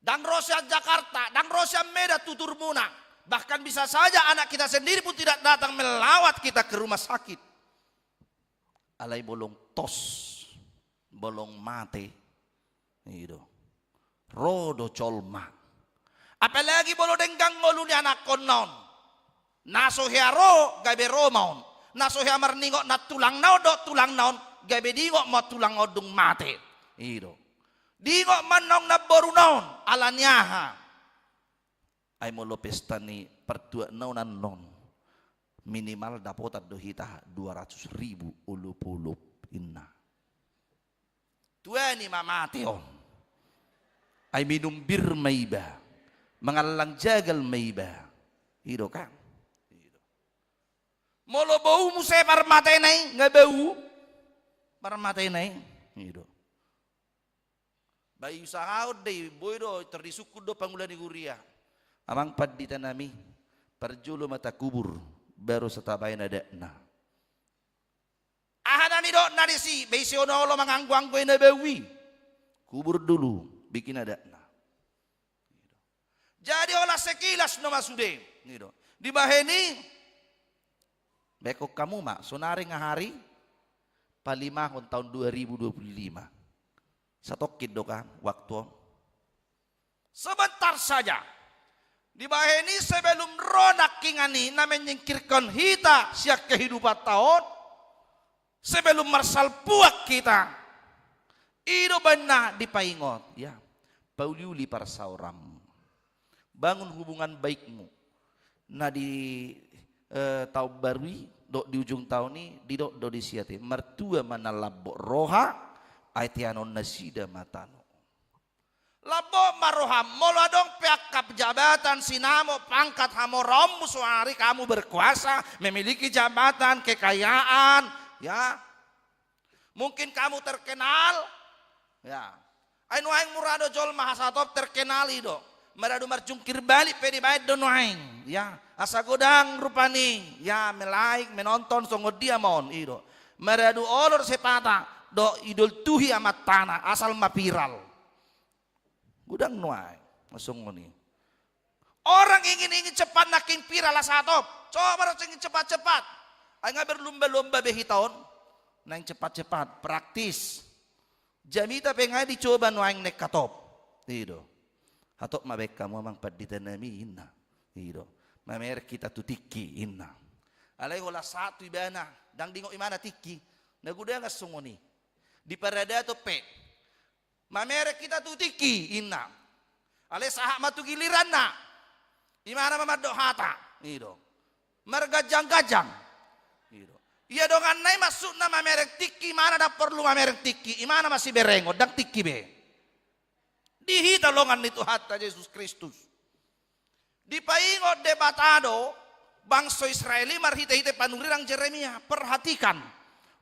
dan Rosia Jakarta dan Rosia Medan tutur muna bahkan bisa saja anak kita sendiri pun tidak datang melawat kita ke rumah sakit alai bolong tos bolong mate itu rodo colma apalagi bolo denggang ngolu ni anak konon naso hiaro gabe romaun naso hiamar ningok na tulang naon do tulang naon gabe dingok mo tulang odung mate itu dingok manong na boru naon alanyaha ay mo pesta ni pertua naonan non minimal dapotat do hita 200.000 ulup inna tuani mamate on ay minum bir maiba mengalang jagal maiba itu kan molo bau muse parmatay nai nga bau parmatay nai itu bayi usaha deh boy do terdisukud do pangulan di guria amang padita nami perjulo mata kubur baru setabay na na ahana ni do narisi besi ono lo mangangguang gue na bawi kubur dulu bikin ada na jadi olah sekilas no masude gitu di baheni bekok kamu mak sonari ngahari palimahon tahun 2025 satokid do kan waktu sebentar saja di baheni sebelum ronak kingani na menyingkirkan hita siak kehidupan tahun sebelum marsal puak kita ido benar dipaingot ya pauliuli para sauram bangun hubungan baikmu nah di tahun baru di ujung tahun ini di do disiate mertua mana labo roha aitianon nasida matano labo maroha molo dong pihak jabatan sinamo pangkat hamorom musuhari kamu berkuasa memiliki jabatan kekayaan ya mungkin kamu terkenal ya ainu aing murado jol mahasatop terkenal itu meradu marjungkir balik pedi baik do aing ya asa godang rupani ya melaik menonton songo dia mon itu meradu olor sepata do idul tuhi amat tanah asal mapiral gudang nuai masung ngoni orang ingin cepat naking viral asatop coba ingin cepat-cepat aing berlomba-lomba behitaon nang cepat-cepat praktis jamita pengai dicoba nuaing nek katop itu hatok mabek kamu amang padita nami inna itu mamer kita tu tiki inna alai hola satu ibana dang dingo imana tiki naguda nga sungoni di parada to pe mamer kita tu tiki inna alai sahak matu giliran na imana mamaddo hata itu margajang-gajang itu iya dongan nai masuk na mamerek tiki mana dah perlu mamerek tiki imana masih berengot dang tiki be dihita longan itu hatta Yesus Kristus dipaingot debatado bangsa Israeli marhite-hite panurirang Jeremia perhatikan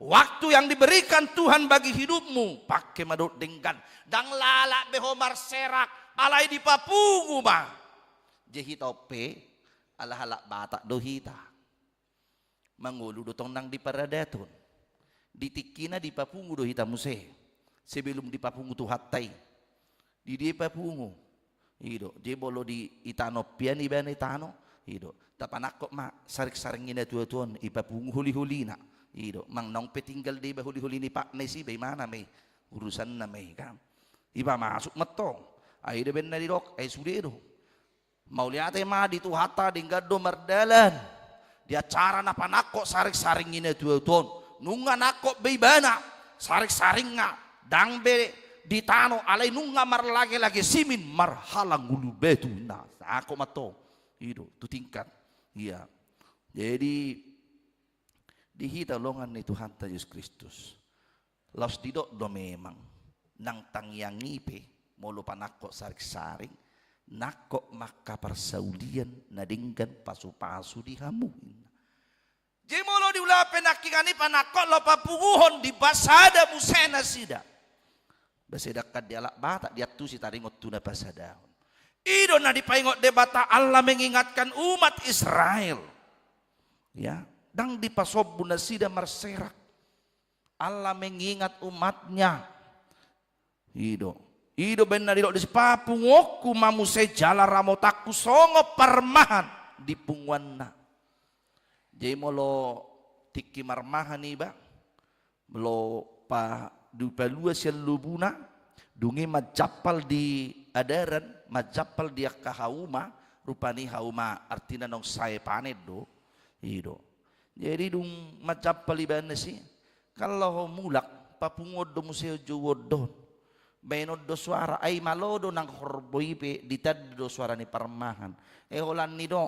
waktu yang diberikan Tuhan bagi hidupmu pakai madut denggan dang lala behomar serak alai di papungu ba jehita pe ala halak batak dohita mangulu dotong nang di paradatun ditikina di papungu dohita muse sebelum di papungu tu hatai di papungu ido je bolo di itano pian iban itano ido tapanakko ma sarik-saring ina tuon ipapungu huli-huli na ido mang nong petinggal di ba huli-huli ni pak nesi be mana me urusan na me kam iba masuk metong ai de ben na dirok ai sudedo mauliate ma di tu hatta dinggado mardalan di acara na panakko sarik-saring ina tuon nunga nakko be bana sarik-saring nga dang be di tano alai nunga mar lagi simin marhalang ulu betu nah aku mato itu tu tingkat iya jadi dihita longan itu Tuhan Yesus Kristus los didok do memang nang tangyang ngipe molo panakko sarik-saring nakko maka persaulian nadinggan pasu-pasu di hamuin. Jadi molo diulape nakingani panakko lo papuguhon di basada musena sida. Baseda kad dialak bata diatu si taringot tuna pasadahon. Ido na dipaingot debata Allah mengingatkan umat Israel. Ya, dang dipasob na sida marserak. Allah mengingat umatnya. Ido benar di papungoku mamu sejala ramotaku songo parmahan di pungwanna. Jadi molo tiki marmahan iba, melo pa dupalua selubuna, dungi majapal di adaran, majapal dia kahauma, rupani hauma artina nong saya panedo. Ido. Jadi dung majapal ibana sih, kalau mulak papungodo museo jowodon. Benod do suara ay malodo nang horboy pe ditad do suara ni parmahan holan ni do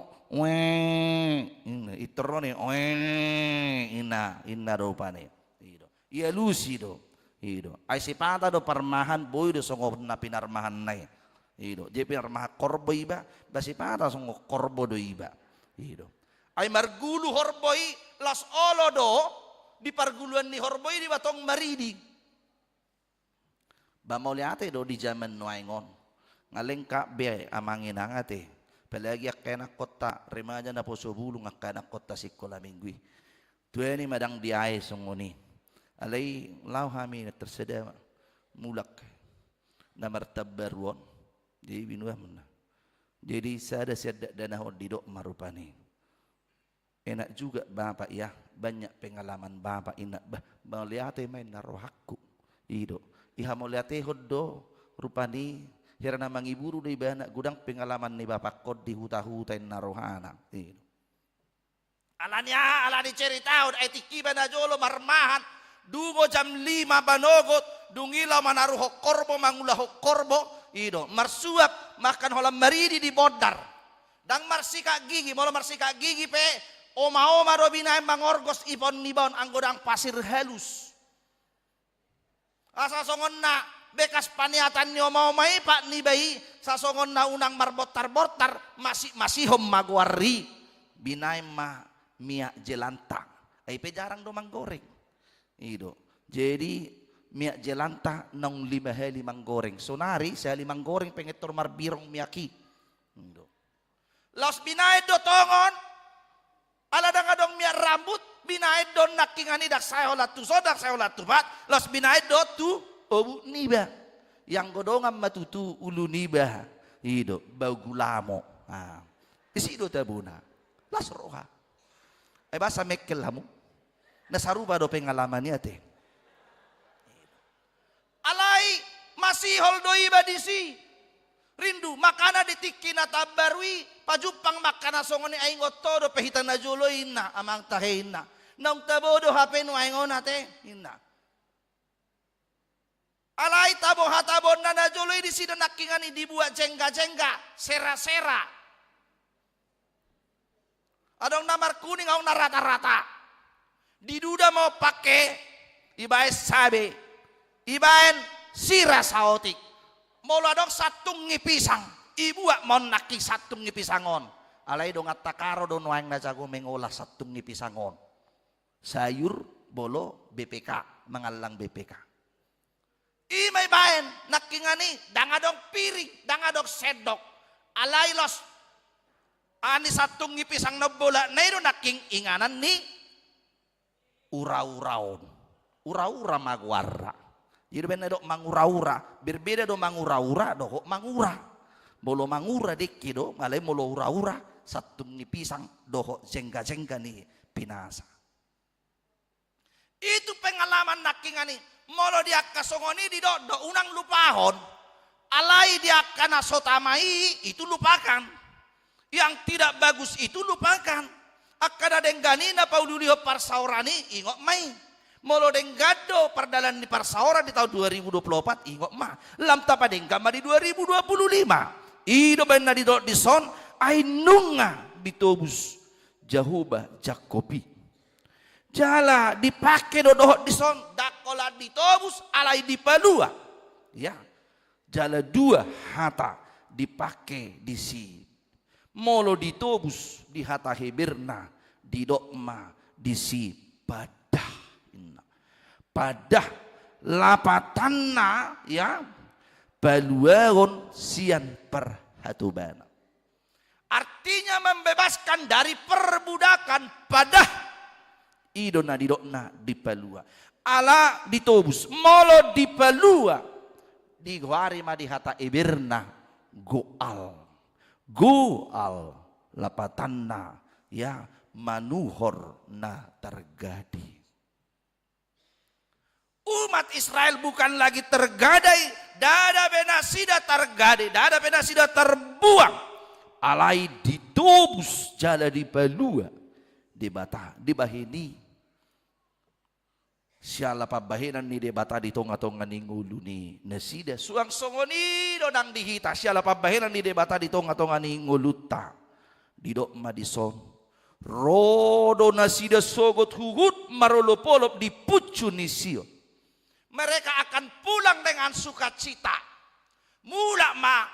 itro ni ina do pane ido iya lucido ido ay sipata do parmahan boy do songo na pinarmahan nay ido je pinarmahan korboy ba basipata songo korbo do iba ido ay margulu horboy las olo do di parguluan ni horboy di batong maridi. Bamoliate do di zaman nuaingon ngaling ka be amangin angate pelagi akena kota remaja na posobulung akena kota sikola mingui tueni madang diai sunguni alai lau hami tersedia mulak na martabarwon jadi binuah mana jadi sada dana didok marupani enak juga bapak ya banyak pengalaman bapak enak bamoliate main narohaku ido iha mau lihat hoddo rupani hirana mangiburu di bana gudang pengalaman ni bapak kod di huta-huta narohana alani cerita udah etiki bana jolo marmahan dungo jam 5 banogot dungila manaruh korbo mangulah korbo ido marsuap makan holam maridi di bodar dang marsika gigi molo marsika gigi pe oma robina mangorgos ipon nibaon anggodang pasir halus asa songon na bekas paniatan nyo mau mai pak ni bayi sasongon na unang marbotar masih hom magwari binay ma miak jelanta ay pe jarang do manggoreng ido jadi miak jelanta nong 5 heli manggoreng sonari saya 5 goreng pengetor marbirong miaki ido los binay do tongon ala dong miak rambut binaid don nakingani dak saya latu sodak saya latu bat los binaid do tu obu niba yang godongan matutu ulu niba ido bau gulamo isi do tabuna las roha basa mekel hamu nasaruba do pengalaman niya te alai masih holdo iba disi rindu makana ditiki na tabarwi pajupang makana songoni aing otodo pehitan na jolo ina amang tahena nang tabodo hape no aing onate ina alai tabo hatabon na jolo di sida nakingani dibuat jengga-jengga sera-sera adong namar kuning au na rata-rata diduda mau pakai ibae sabe ibaen sira saotik moladok satung ngipisang ibuak mon naki satung ngipisangon alai dong atakaro do noang na jago mengolah satung ngipisangon sayur bolo BPK mengalang BPK imay baen nakingani dangadong piring dangadong sedok alai los ani satung ngipisang na bola na iro naking inganan ni ura-ura magwarra jadi benar dok mangura-ura berbeda do mangura-ura do mangura bolo mangura dikki do malai molo ura-ura satung ni pisang do jengga-jengga ni pinasa itu pengalaman nakingani molo dia kasongoni di do unang lupahon alai dia kana sotamai itu lupakan yang tidak bagus itu lupakan akada denggani na paudulio parsaurani ingok mai molo denggado perdalan di parsaora di tahun 2024 ingok mah lam tapa denggama di 2025 ido benar di dot di son ainunga bitobus jahuba jakopi jala dipakai do dohot di son dakola ditobus alai di palua ya. Jala dua hata dipakai di si. Molo ditobus di hata hebirna, di dokma, di si padah. Padah lapatanna ya baluaron sian perhatubana. Artinya membebaskan dari perbudakan padah idona didokna di palua. Ala ditobus molo di palua di guari ma di hata ibirna goal lapatanna ya manuhor na tergadi. Umat Israel bukan lagi tergadai, dada benasida tergadai, dada benasida terbuang. Alai ditobus jala di palua di bata di bahini. Siala pabahinan ni debata di tonga-tonga ni ngulu ni nasida suang songoni donang dihita siala pabahinan ni debata di tonga-tonga ni nguluta di dokma di son rodo nasida sogot hugut marolopolop di pucu ni sio. Mereka akan pulang dengan sukacita. Mula ma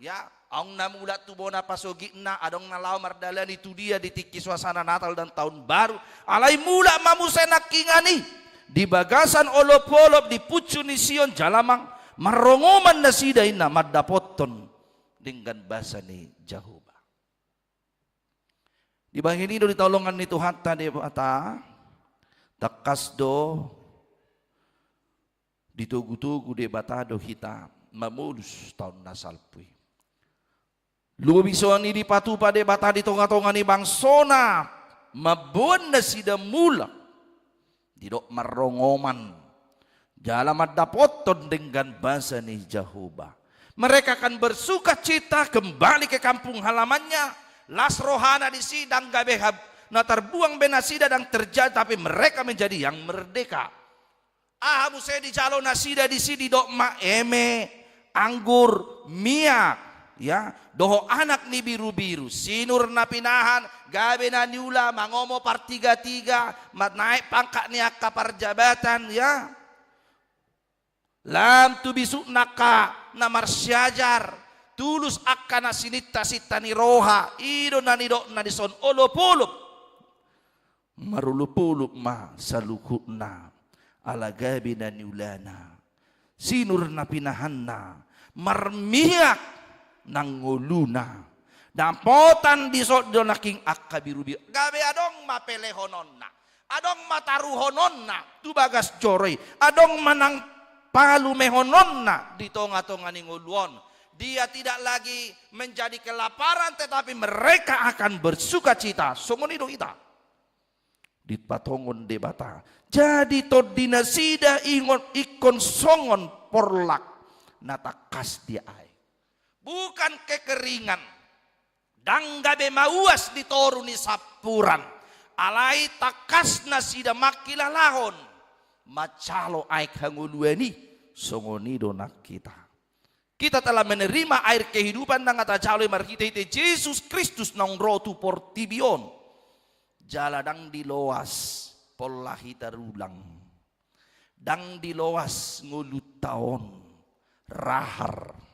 ya ang namula tubona pasogina adong nalaw mardalan itu dia ditiki suasana Natal dan tahun baru. Alai mula mamusay nakingani. Di bagasan olop-olop di pucu ni Sion jalamang marongoman na siday na madapoton dengan basa ni Jehovah. Di bahini do ditolongan ni Tuhan tadi bata takas do ditugu-tugu de bata do hita mamulus tahun nasalpui. Lubiso ni di patupa de bata di tonga-tonga ni bangsona mabon na sida mula. Tidak marongoman jalan madapoton dengan bahasa ni Jehovah. Mereka akan bersuka cita kembali ke kampung halamannya. Las rohana di sidang gabehab na terbuang benasida dan terjadi tapi mereka menjadi yang merdeka. Ahamu saya di calo nasida di sini dokma eme anggur miak. Ya, doho anak ni biru-biru, sinur na pinahan, gabe na niula, mangomo partiga-tiga, naik pangkat ni akka parjabatan, ya. Lam tu bisuk naka na marsyajar, tulus akka na sinita-sita ni roha, ido na nidok na dison olop-olop. Marulupuluk ma salukut na, ala gabe na niulana, sinur na pinahan na, marmiyak, nanguluna dampotan di soddo naking akabirubi gabe adong mapelehononna adong mataruhononna tu bagas joroi adong manang palu mehononna di tonga-tonga ninguluon. Dia tidak lagi menjadi kelaparan tetapi mereka akan bersuka cita songoni do ita di patongon debata jadi todina sida ingon ikon songon porlak natakas dia ai. Bukan kekeringan. Dan gabe mauas ditoruni sapuran. Alai takasna sida makilalahon. Macalo aik hangulueni. Songoni donak kita. Kita telah menerima air kehidupan dan kata calo markita ite Yesus Kristus nang rotu portibion. Jaladang diloas polahi tarulang. Dang diloas ngulut taon. Rahar.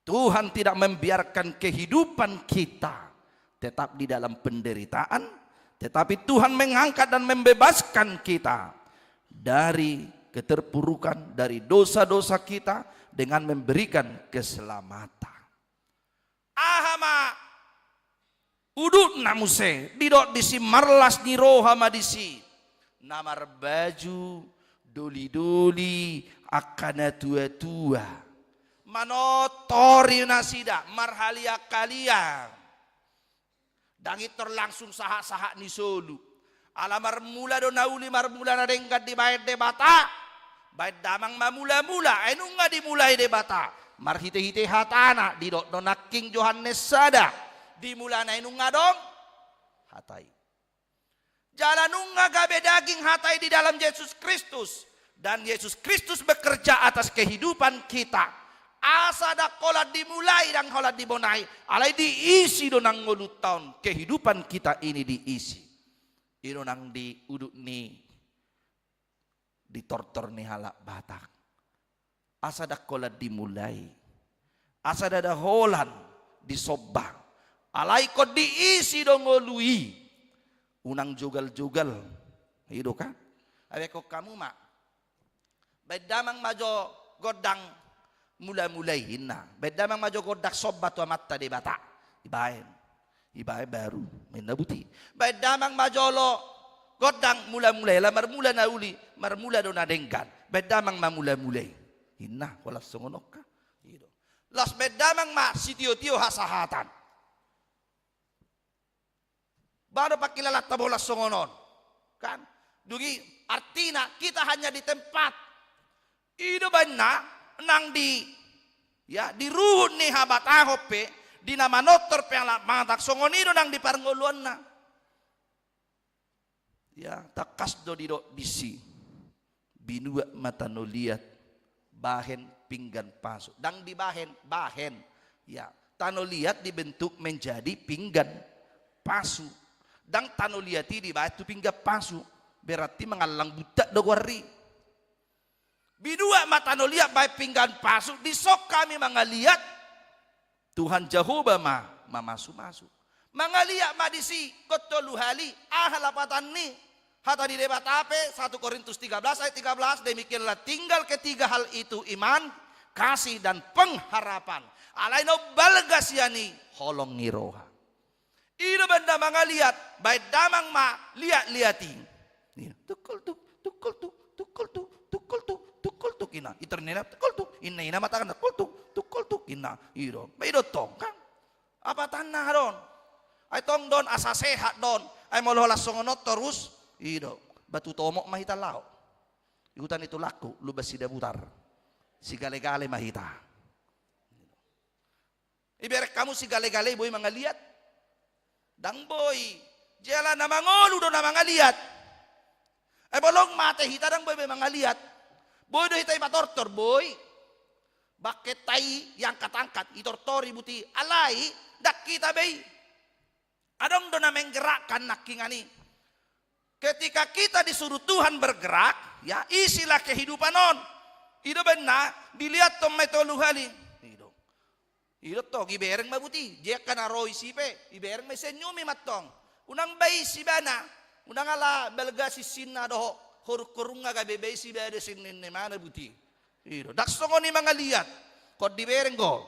Tuhan tidak membiarkan kehidupan kita tetap di dalam penderitaan, tetapi Tuhan mengangkat dan membebaskan kita dari keterpurukan, dari dosa-dosa kita dengan memberikan keselamatan. Ahama udut namuse didot disi marlas ni rohama disi namar baju doli-doli akana tua-tua. Manotori nasida marhalia kalian dangit langsung sahak-sahak ni solu alamar mula do nauli marmula na dengkat di bayat debata bayat damang mamula-mula enu nga dimulai debata marhite-hite hatana di dot donaking Johannes sada dimula na enu nga dong hatai jalan nga gabe daging hatai di dalam Yesus Kristus dan Yesus Kristus bekerja atas kehidupan kita. Asa dak kolat dimulai dan kolat dibonai. Alai diisi donang ngulut tahun. Kehidupan kita ini diisi. Ino nang diuduk ni. Ditortor ni halak batak. Asa dakola dimulai. Asa dada holan disobah. Alai ko diisi dongolui. Unang jugal-jugal. Hido ka? Awe ko kamu mak. Bedamang majo godang mulai-mulai hina. Bedamang majo godak sobat wa mata de bata. Ibaen. Ibae baru. Menabuti. Bedamang majolo godang mulai-mulai. La marmula na uli. Marmula do na denggan. Bedamang mamulai-mulai. Hina. Wala songonok ka. Hido. Las bedamang ma sitio-tio hasahatan. Baru pakilala tabola songonon. Kan? Dugi artinya kita hanya di tempat. Ido banna nang di ya di ruhun ni habat ahope di nama notor pela matak songonido nang di parngoluan na. Ya takas do di do disi. Binua mata no liat bahen pinggan pasu. Dang di bahen ya tano liat dibentuk menjadi pinggan pasu. Dang tano liati di batu pinggan pasu. Berarti mengalang buta do wari. Bidua mata no liat baik pinggan pasu. Disok kami mengaliat. Tuhan Jehovah masuk. Mengaliat madisi kotoluhali. Lapatan ni. Hata di debat ape 1 Korintus 13 ayat 13. Demikianlah tinggal ketiga hal itu iman, kasih dan pengharapan. Alaino balgasiani holong niroha. Ida benda mengaliat. Baik damang ma liat-liati. Tukul tu kina iternena tukul tu ina matakan tukul tu kina iro baido tong kan apa tanah don ay tong don asa sehat don ay molola songonot terus iro batu tomok mahita lao ikutan itu laku lu basida butar si gale-gale mahita iberek kamu si gale-gale boy mangaliat dang boy jela na mangolu do na mangaliat ay bolong mate hita dang boy mangaliat. Boy do hitay matortor boy. Bakit tay yang katangkat itortori buti alai dak kita bay. Adong do na menggerakkan nakingani. Ketika kita disuruh Tuhan bergerak, ya isilah kehidupan on. Ido benna dilihat tom metoluhali. Ido to gibereng mabuti. Jek kana roy sipe, ibereng may senyumi matong. Unang bay si bana, unang ala belga si sinna do. Kurunga ka bebe si bede sinin ni mana buti. Iro dak songo ni mga liat. Kod di bereng go.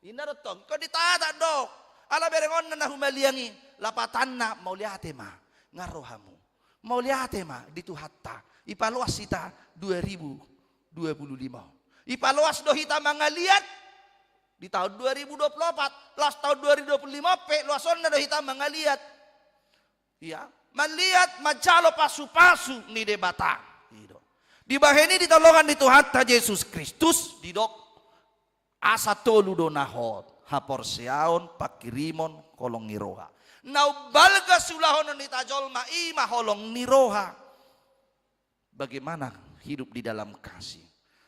Inarotong kod di tata dok. Ala berengon na humaliangi lapatan na mauliate ma ngarohamu. Mauliate ma dituhatta. Ipaluas sita 2025. Ipaluas do hita mga liat di tahun 2024. Last tahun 2025 pe luason na do hita mga liat. Iya. Melihat majalo pasu-pasu ni debata. Di baheni ditolongan di Tuhan Yesus Kristus didok asa tolu do nahot hapor seaon pakirimon kolong niroha. Nau balga sulahon ni tajol maima holong niroha. Bagaimana hidup di dalam kasih?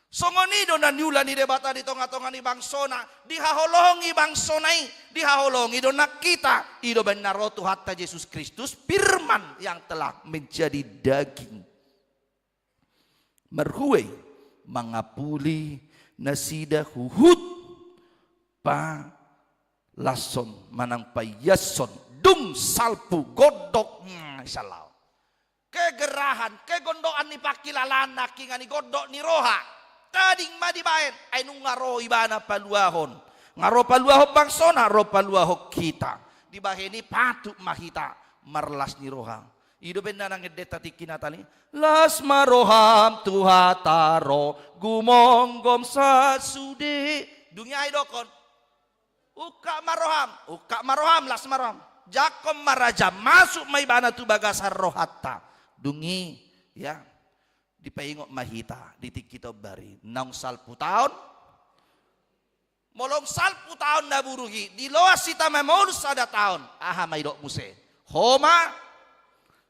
Songonido na niula ni debata di tonga-tonga ni bangsona. Dihaholongi bangsonai. Dihaholongi do nakita. Ido benarotu hatta Yesus Kristus. Firman yang telah menjadi daging. Merhuwe. Mangapuli nasida huhut. Pa lason manang payason. Dung salpu godok. Salau. Kegerahan. Kegondoan ni pakilalana. Kingani godok ni roha. Tading madibayan ay nung ngaro ibana paluahon. Ngaro paluahon bangsona, ngaro paluahon kita. Di bahini patuk mahita marlas ni roham. Ido benda nang edeta tikinatali. Las maroham tuhataro gumonggom sa sude. Dunia idokon. Uka maroham, las maroham. Jakom maraja masuk may bana tu bagasar rohatta. Dungi ya. Di paingok mahita di tikito bari naung 10 tahun molong 10 tahun na buruhi di loas sita memolus ada tahun aha maidok muse homa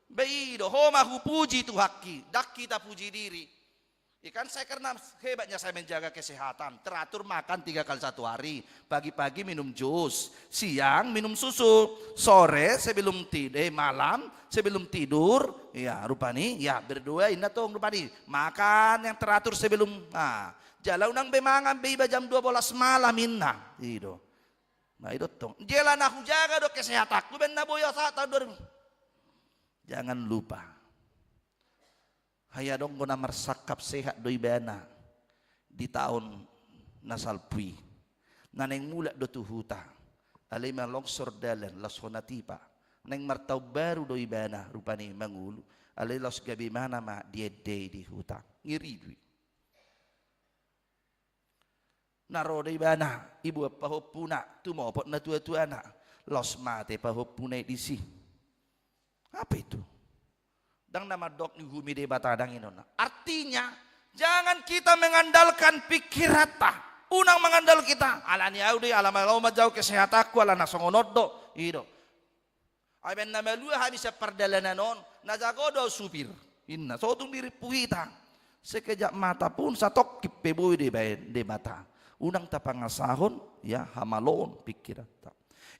beido homa hupuji tu haki dak kita puji diri Ikan saya karena hebatnya saya menjaga kesehatan, teratur makan 3 kali 1 hari. Pagi-pagi minum jus, siang minum susu, sore sebelum tidur, malam sebelum tidur, ya rupani, ya berdua indah tuh rupani. Makan yang teratur sebelum, jalan nang bemangan beba jam 12 malam inna, itu. Nah itu tuh, jalan aku jaga do kesehatanku, ben naboya saat tahun 2000. Jangan lupa. Haya dong guna mersakap sehat doi bana di tahun nasalpui naneng mulak do tuhuta alima longsor dalan las honatipa neng martau baru doi bana rupani mangulu alai los gabi mana ma dia day di huta ngiri dui naro doi bana ibu pahopuna tu mau pot na tua anak los mate pahopuna di si apa itu. Dang nama dok ni humi de batadang inona. Artinya jangan kita mengandalkan pikiran unang mengandal kita. Alani audi alama lama jauh kesehataku alana songonoddo ido. Aben nama lu habis perdalanan on najagodo supir. Inna sotung diri puhita. Sekejap mata pun satok kipeboy de mata. Unang tapangasahon ya hamalon pikiran ta.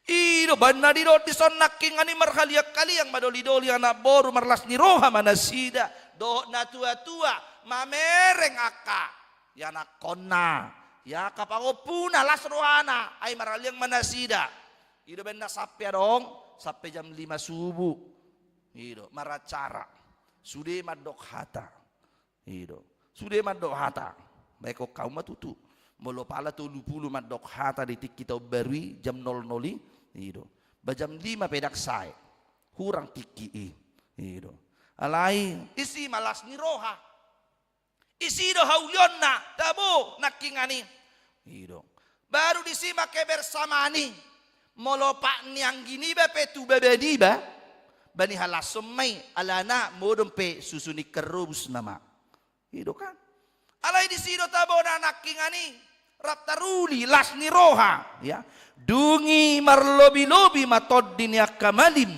Ido bana di roti son naking ani marhaliak kali yang madoli-doli anak boru marlas ni roha manasida do na tua-tua mamereng aka ya nak konna ya kapangopuna las rohana ay marhaliang manasida ido benda sampai dong sampai jam 5 subuh ido maracara sude madok hata ido sude madok hata baik kau matutu molo pala tu lupulu madok hata di tik kita berwi jam 00 Ido. Bajam 5 pedak saya. Hurang tiki ido. Alai isi malas ni roha. Isi do haulionna tabo nakingani. Ido. Baru disima ke bersamani. Molopak niang gini ba petu babediba. Bani halasumai alana modom pe susuni kerubus nama. Ido kan. Alai disido tabo na nakingani. Raptaruli las ni roha ya dungi marlobi-lobi matod dinia kamalim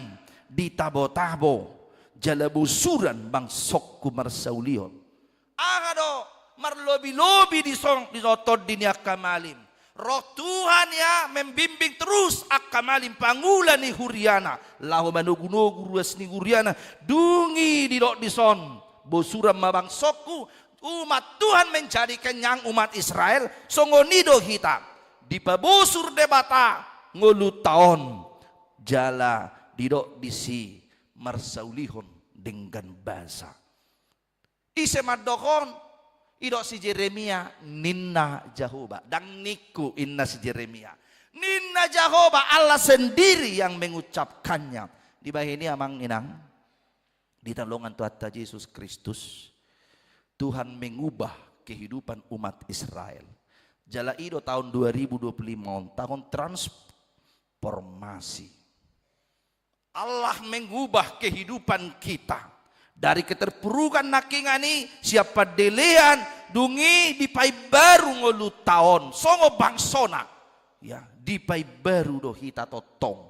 di tabo-tabo jalabusuran bang sokku marsaulion agado marlobi-lobi di tod dinia kamalim roh Tuhan ya membimbing terus akamalim pangulan ni huriana lahu manugu-nugu ruas ni huriana dungi di dok dison bosuran mabang sokku umat Tuhan menjadikan yang umat Israel songonido hita di pabosur debata ngolu taon jala didok disi marsaulihon dengan bahasa ise madokon idok si Jeremia ninna Jehovah dan niku inna si Jeremia ninna Jehovah Allah sendiri yang mengucapkannya di bawah ini amang inang di talongan Tuhan Yesus Kristus Tuhan mengubah kehidupan umat Israel. Jala ido tahun 2025 tahun transformasi. Allah mengubah kehidupan kita dari keterpurukan nakingani siapa delean dungi di pai baru ngolu tahun songo bangsona ya di pai baru do hita totong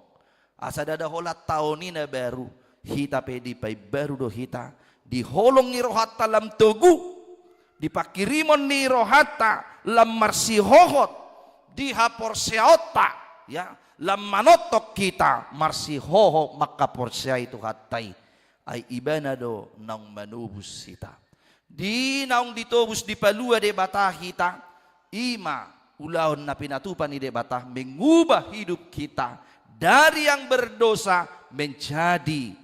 asa dada hola tahun ini baru hita pe di pai baru do hita di holong ni rohata lam togu dipakirimon ni rohata lam marsi hohot di hapor seota ya lam manotok kita marsi hoho maka porsia itu hatai ay ibanado nang manubus sita di naung ditobus di palua de batah kita ima ulaon na pinatupan ni de batah mengubah hidup kita dari yang berdosa menjadi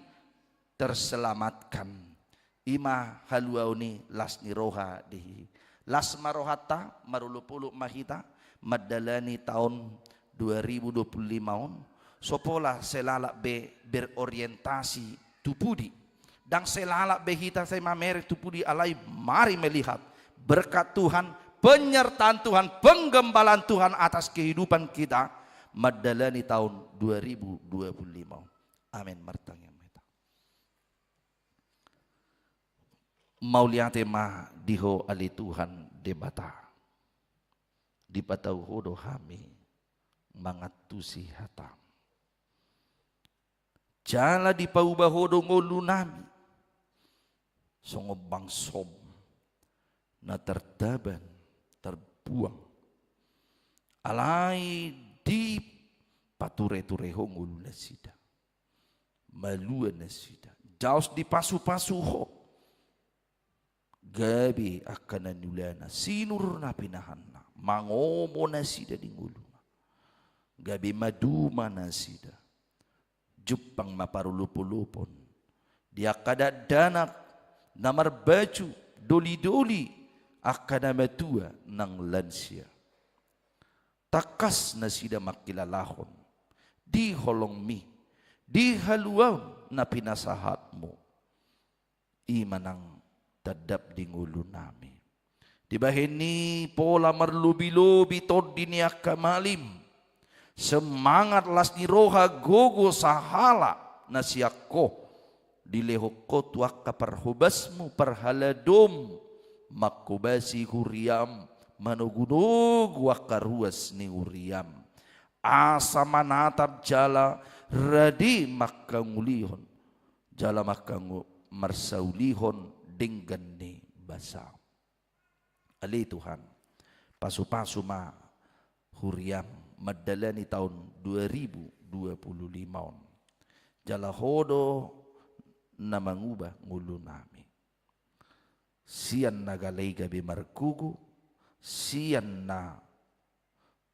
terselamatkan ima haluauni las ni roha dihi las marohata marulupulu mahita madalani tahun 2025 sopola selala be berorientasi tupudi dan selala be hita saya mamere tupudi alai mari melihat berkat Tuhan penyertaan Tuhan penggembalaan Tuhan atas kehidupan kita madalani tahun 2025 amin martanya mauliate ma diho ali Tuhan debata di patau hodo hami mangatusi hatam jala di pauba hodo ngolu nami songo bangsom na tertaban, terbuang. Alai di pature-tureho ngulu nasida. Malua nasida. Jaus di pasu-pasu ho. Gabi akan nanulana. Sinur na pinahana. Mangomo nasida di ngulu. Gabi maduma nasida. Jupang maparulupulupon. Dia kada danak namar baju doli-doli akan matua nang lansia. Takas na sida makilalahon, di holong mi, di haluaw na pinasahat mo. Imanang tadap di ngulo nami. Di bahini pola marlubi-lubi tod di niya kamalim. Semangat las ni roha gogo sahala na siyako. Di lehoko tuak kaparhubasmu parhaladom. Makubasi huriam. Manugunog wakaruas ni uriam. Asa manatap jala radi makangulihon. Jala makangu marsaulihon dinggan ni basa. Ali Tuhan. Pasu-pasu ma huriam. Madalani tahun 2025. Jala hodo na mangubah ngulu nami. Sian nagalay gabi markugu. Sian na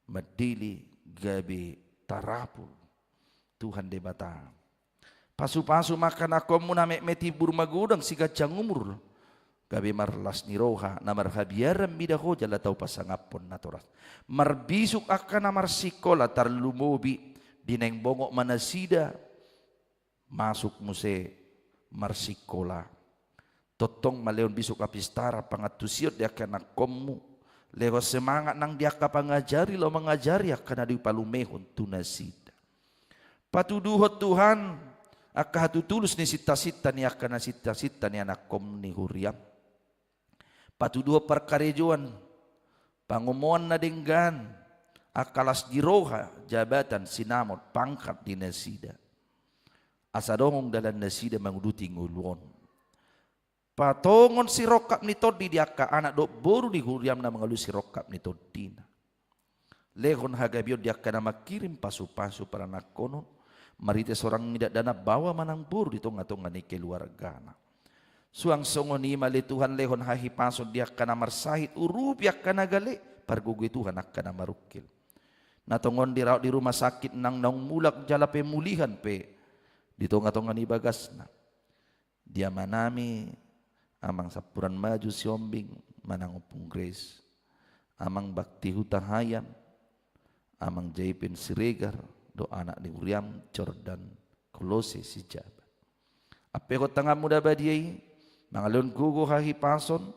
madili gabi tarapul. Tuhan debata. Pasu-pasu makan ako muna metibur magudang siga umur. Gabi marlas ni roha na marhabiaram midaho jala tau pasangapon na toras. Marbisuk akan na marsikola tarlumobi dineng bongok manasida. Masuk muse marsikola. Totong maleon bisuk apistara pangatusiot dia akan nakommu. Lewa semangat nang dia kapangajari lo mengajari akan adi palumehon tunasida. Patuduhot Tuhan akah tulus ni sita-sita ni akan sita-sita ni anak kom ni huriam. Patuduhot perkarejuan pangumoan na denggan akalas diroha jabatan sinamot pangkat di nasida. Asadongong dalam nasida manguduti nguluon. Patongon si rokap ni todi dia ka anak dok boru di huriam na mengalu si rokap ni todina. Lehon hagabiot dia kana makirim pasu-pasu para nakono. Marite seorang tidak dana bawa manang boru di tonga-tonga ni keluargana. Suang songo ni mali Tuhan lehon hahi pasu dia kana marsahit urup dia kana gale. Pargugui Tuhan akana marukil. Natongon diraut di rumah sakit nang mulak jala pemulihan pe. Di tonga-tonga ni bagasna. Dia manami amang sapuran maju siombing manang upung grace. Amang bakti hutahayam. Amang jaipin siregar. Do anak di Uriam Jordan Kolose si jabat. Ape ko tangah muda badiai. Mangalun gugo hahi pason.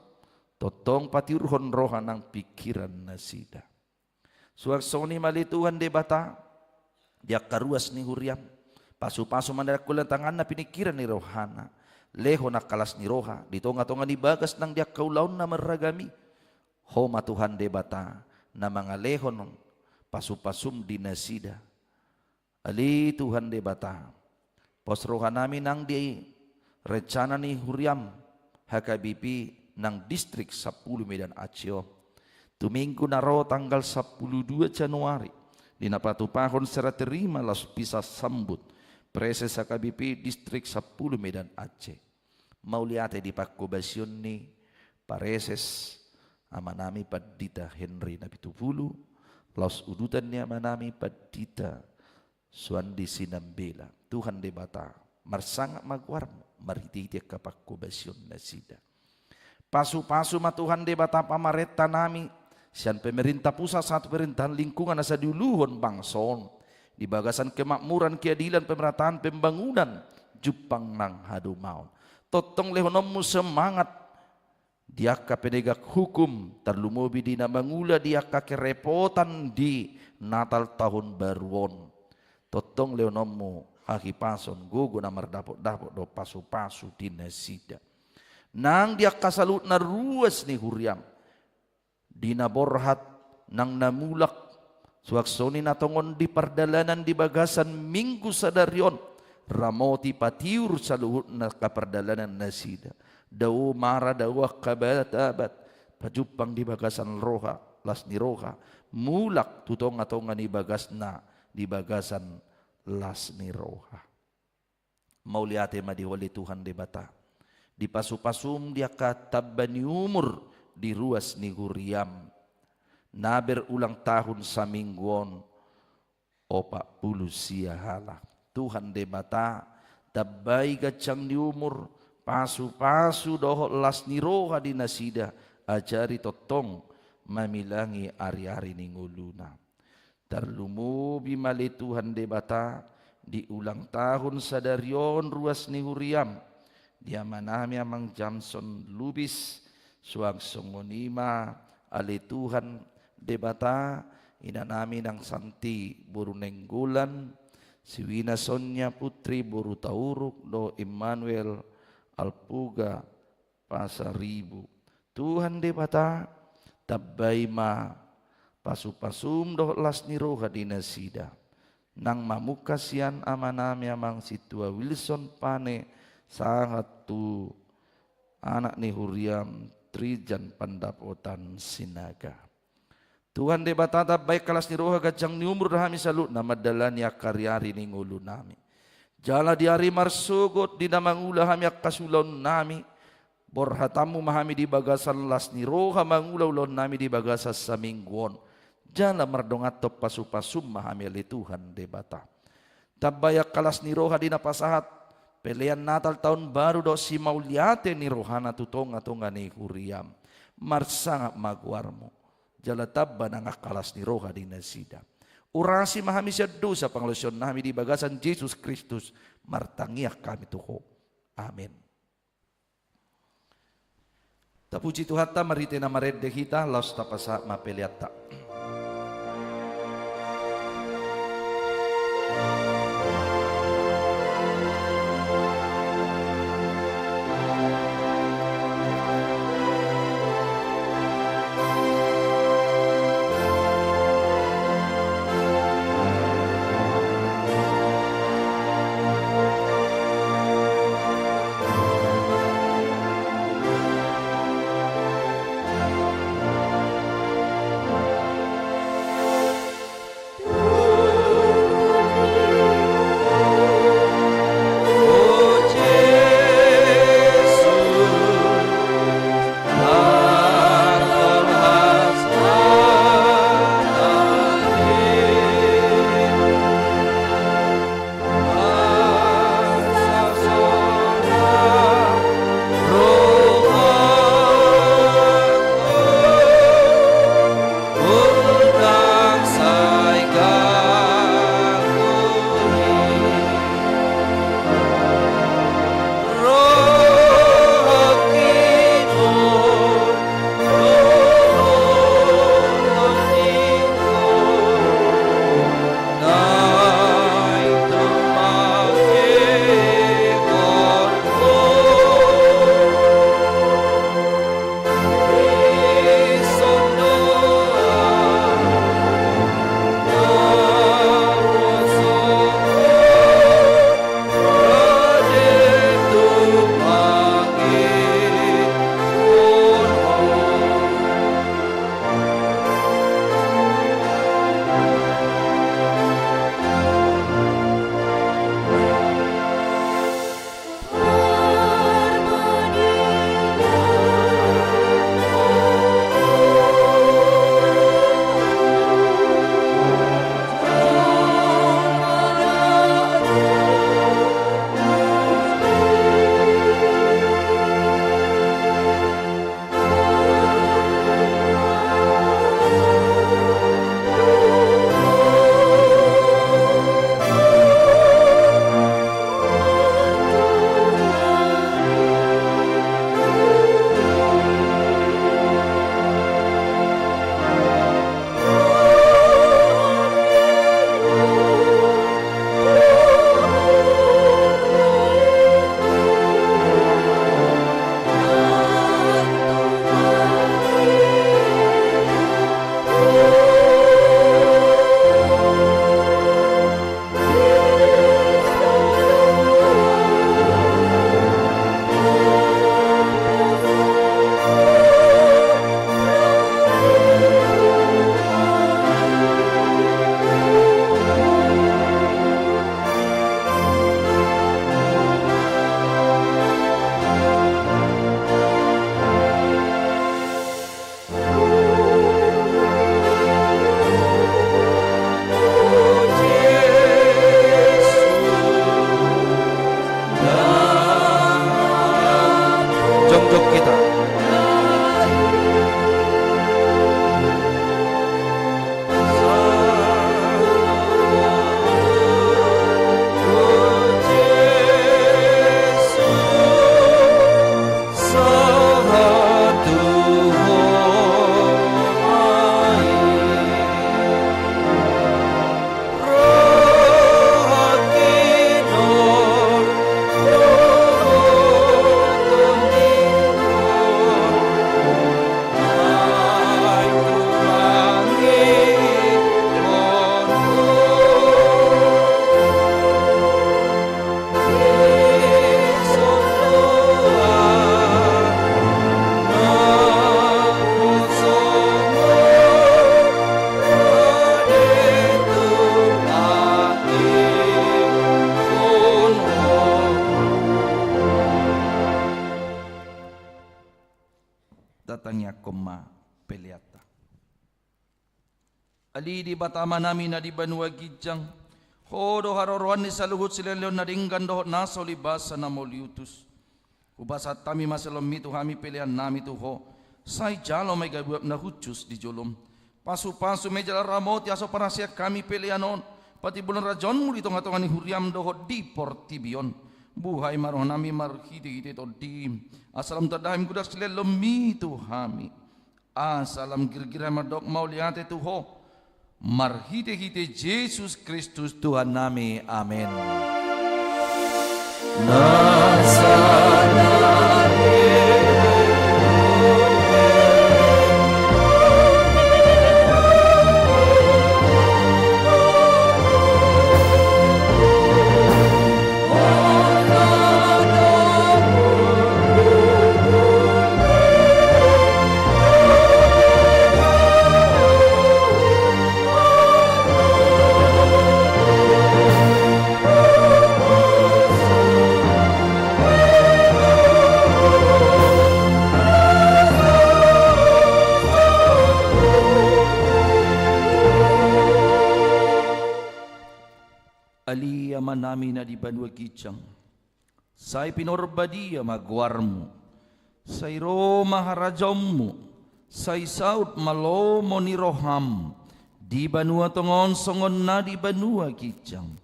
Totong patirhon roha nang pikiran nasida. Suarsoni mali Tuhan debata. Dia karuas ni Uriam. Pasu-pasu mandarakulan tangan na pinikiran ni rohana. Leho na kalas ni roha. Di tonga-tonga ni bagas nang dia kaulaon na maragami. Homa Tuhan debata. Na mga lehon pasu-pasum di nasida. Ali Tuhan debata. Pos roha namin nang di rencana ni Huriam. HKBP nang distrik 10 Medan Aceh. Tuminggu na ro tanggal 12 Januari. Di napatupahon secara terima las bisa sambut. Preses HKBP distrik 10 Medan Aceh. Mauliate di pakubasyon ni pareses amanami padita Henry Nabitupulu. Laus udutan ni amanami padita Suandi Sinambela. Tuhan debata. Marsangak magwarmo. Marititi kapakubasyon na sida. Pasu-pasu ma Tuhan debata pamareta nami. Sian pemerintah pusat satu pemerintahan lingkungan asa diuluhon bangson. Di bagasan kemakmuran, keadilan, pemerataan, pembangunan. Jupang nang hadumaon. Totong lehonomu semangat. Diaka penegak hukum. Terlumobi di namangula diaka kerepotan di Natal tahun baruon. Totong lehonomu haki pason. Gugu namar dapot-dapot do pasu-pasu di nasida. Nang diaka salut na ruas ni Huriam. Dina borhat nang namulak suaksoni natongon di pardalanan di bagasan minggu sadarion ramoti patiur saluhut na kapardalanan nasida daw mara daw kabatabat pajupang di bagasan roha las ni roha mulak tutong atongan di bagasna di bagasan las ni roha. Mau liate ma di wali Tuhan de bata di pasu-pasum dia kataban ni umur di ruas ni guriam naber ulang tahun samingguon 40 siahala. Tuhan de bata tabai gacang di umur pasu-pasu dohot las ni roha di nasida ajari totong mamilangi ari-ari ni nguluna. Terlumu bimali Tuhan de bata di ulang tahun sadarion ruas ni huriam dia manami amang Jamson Lubis suang songonima ali Tuhan de bata ina nami nang santi buru nenggulan siwina Sonya putri buru tauruk do Emmanuel Alpuga Pasaribu. Tuhan de bata tabay ma pasu-pasum do las ni roha di nasida nang mamukasian amanami amang situa Wilson pane sangat tu anak ni huriam trijan pandapotan sinaga. Tuhan de batata baik kalas ni roha gajang ni umur rahami salut nama dalan ya karyari ni ngulu nami. Jala di hari marsugot di namang ulah hami kasulon nami. Borhatamu mahami di bagasan las ni roha mangulaw nami di bagasas sa mingguon. Jala mardongatop pasu-pasum mahami ali Tuhan de bata. Tabayak kalas ni roha di napasahat. Pelian Natal tahun baru do si mauliate ni rohana tutong atonga ni huriam. Marsangap magwarmo. Jala tabba nang akalas ni roha di nasida. Urasi mahami siya dosa panglusyon nami di bagasan Jesus Kristus. Martangiak kami tuho. Amin. Tapuji Tuhan ta marite na maredde kita laos tapasa mapeliata. Ali di batama nami na di banua gijang. Hodo haroroan ni saluhut sileleon na dinggan dohot naso libasa na moliutus. Ubasa tami masalom itu hami pilihan nami tuho. Sai jalo may gabuap na hucus di jolom. Pasu-pasu may jala ramot yaso parasya kami pilihan on. Pati bulan rajon muli tonga-tonga ni huriam dohot di portibion. Buhay maroh nami marhiti-hiti to di. Asalam tadahim kudas silelom itu hami. Asalam gira-gira madok mauliate tuho. Marhite-hite Yesus Kristus Tuhan nami. Amin. Aliyaman namin na di banwa gijang. Say pinorbadiya magwarmo. Say ro maharajommo. Say saut malomo ni roham. Di banwa tongon songon na di banwa gijang.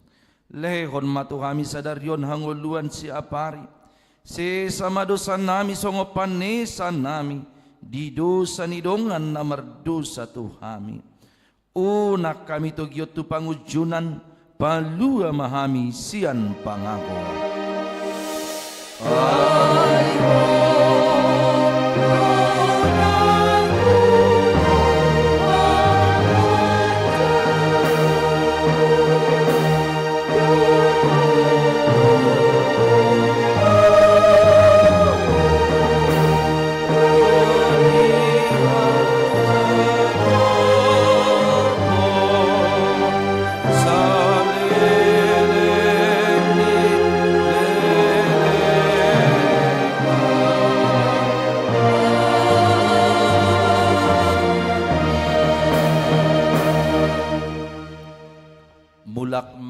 Lehon matuhami sadaryon hanguluan si apari. Se sama dosa nami songo panesa nami. Di dosa ni dongan na mardosa tuhami. Unak kami to giyot tu pangujunan. Palua mahami sian pangako.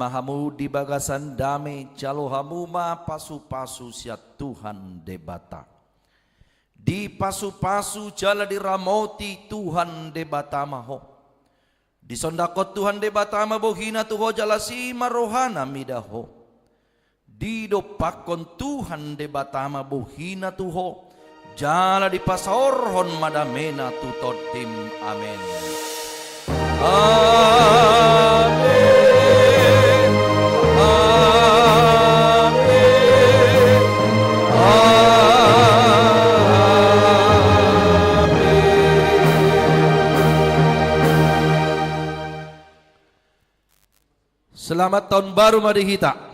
Mahamu di bagasan damai calo hamuma pasu-pasu sia Tuhan debata. Di pasu-pasu jala diramoti Tuhan debata maho. Di sondakot Tuhan debata mabohina tuho jala si marohana midaho. Di dopakon Tuhan debata mabohina tuho jala di pasorhon madamena tutodim. Amen. Amen. Selamat tahun baru Madihita.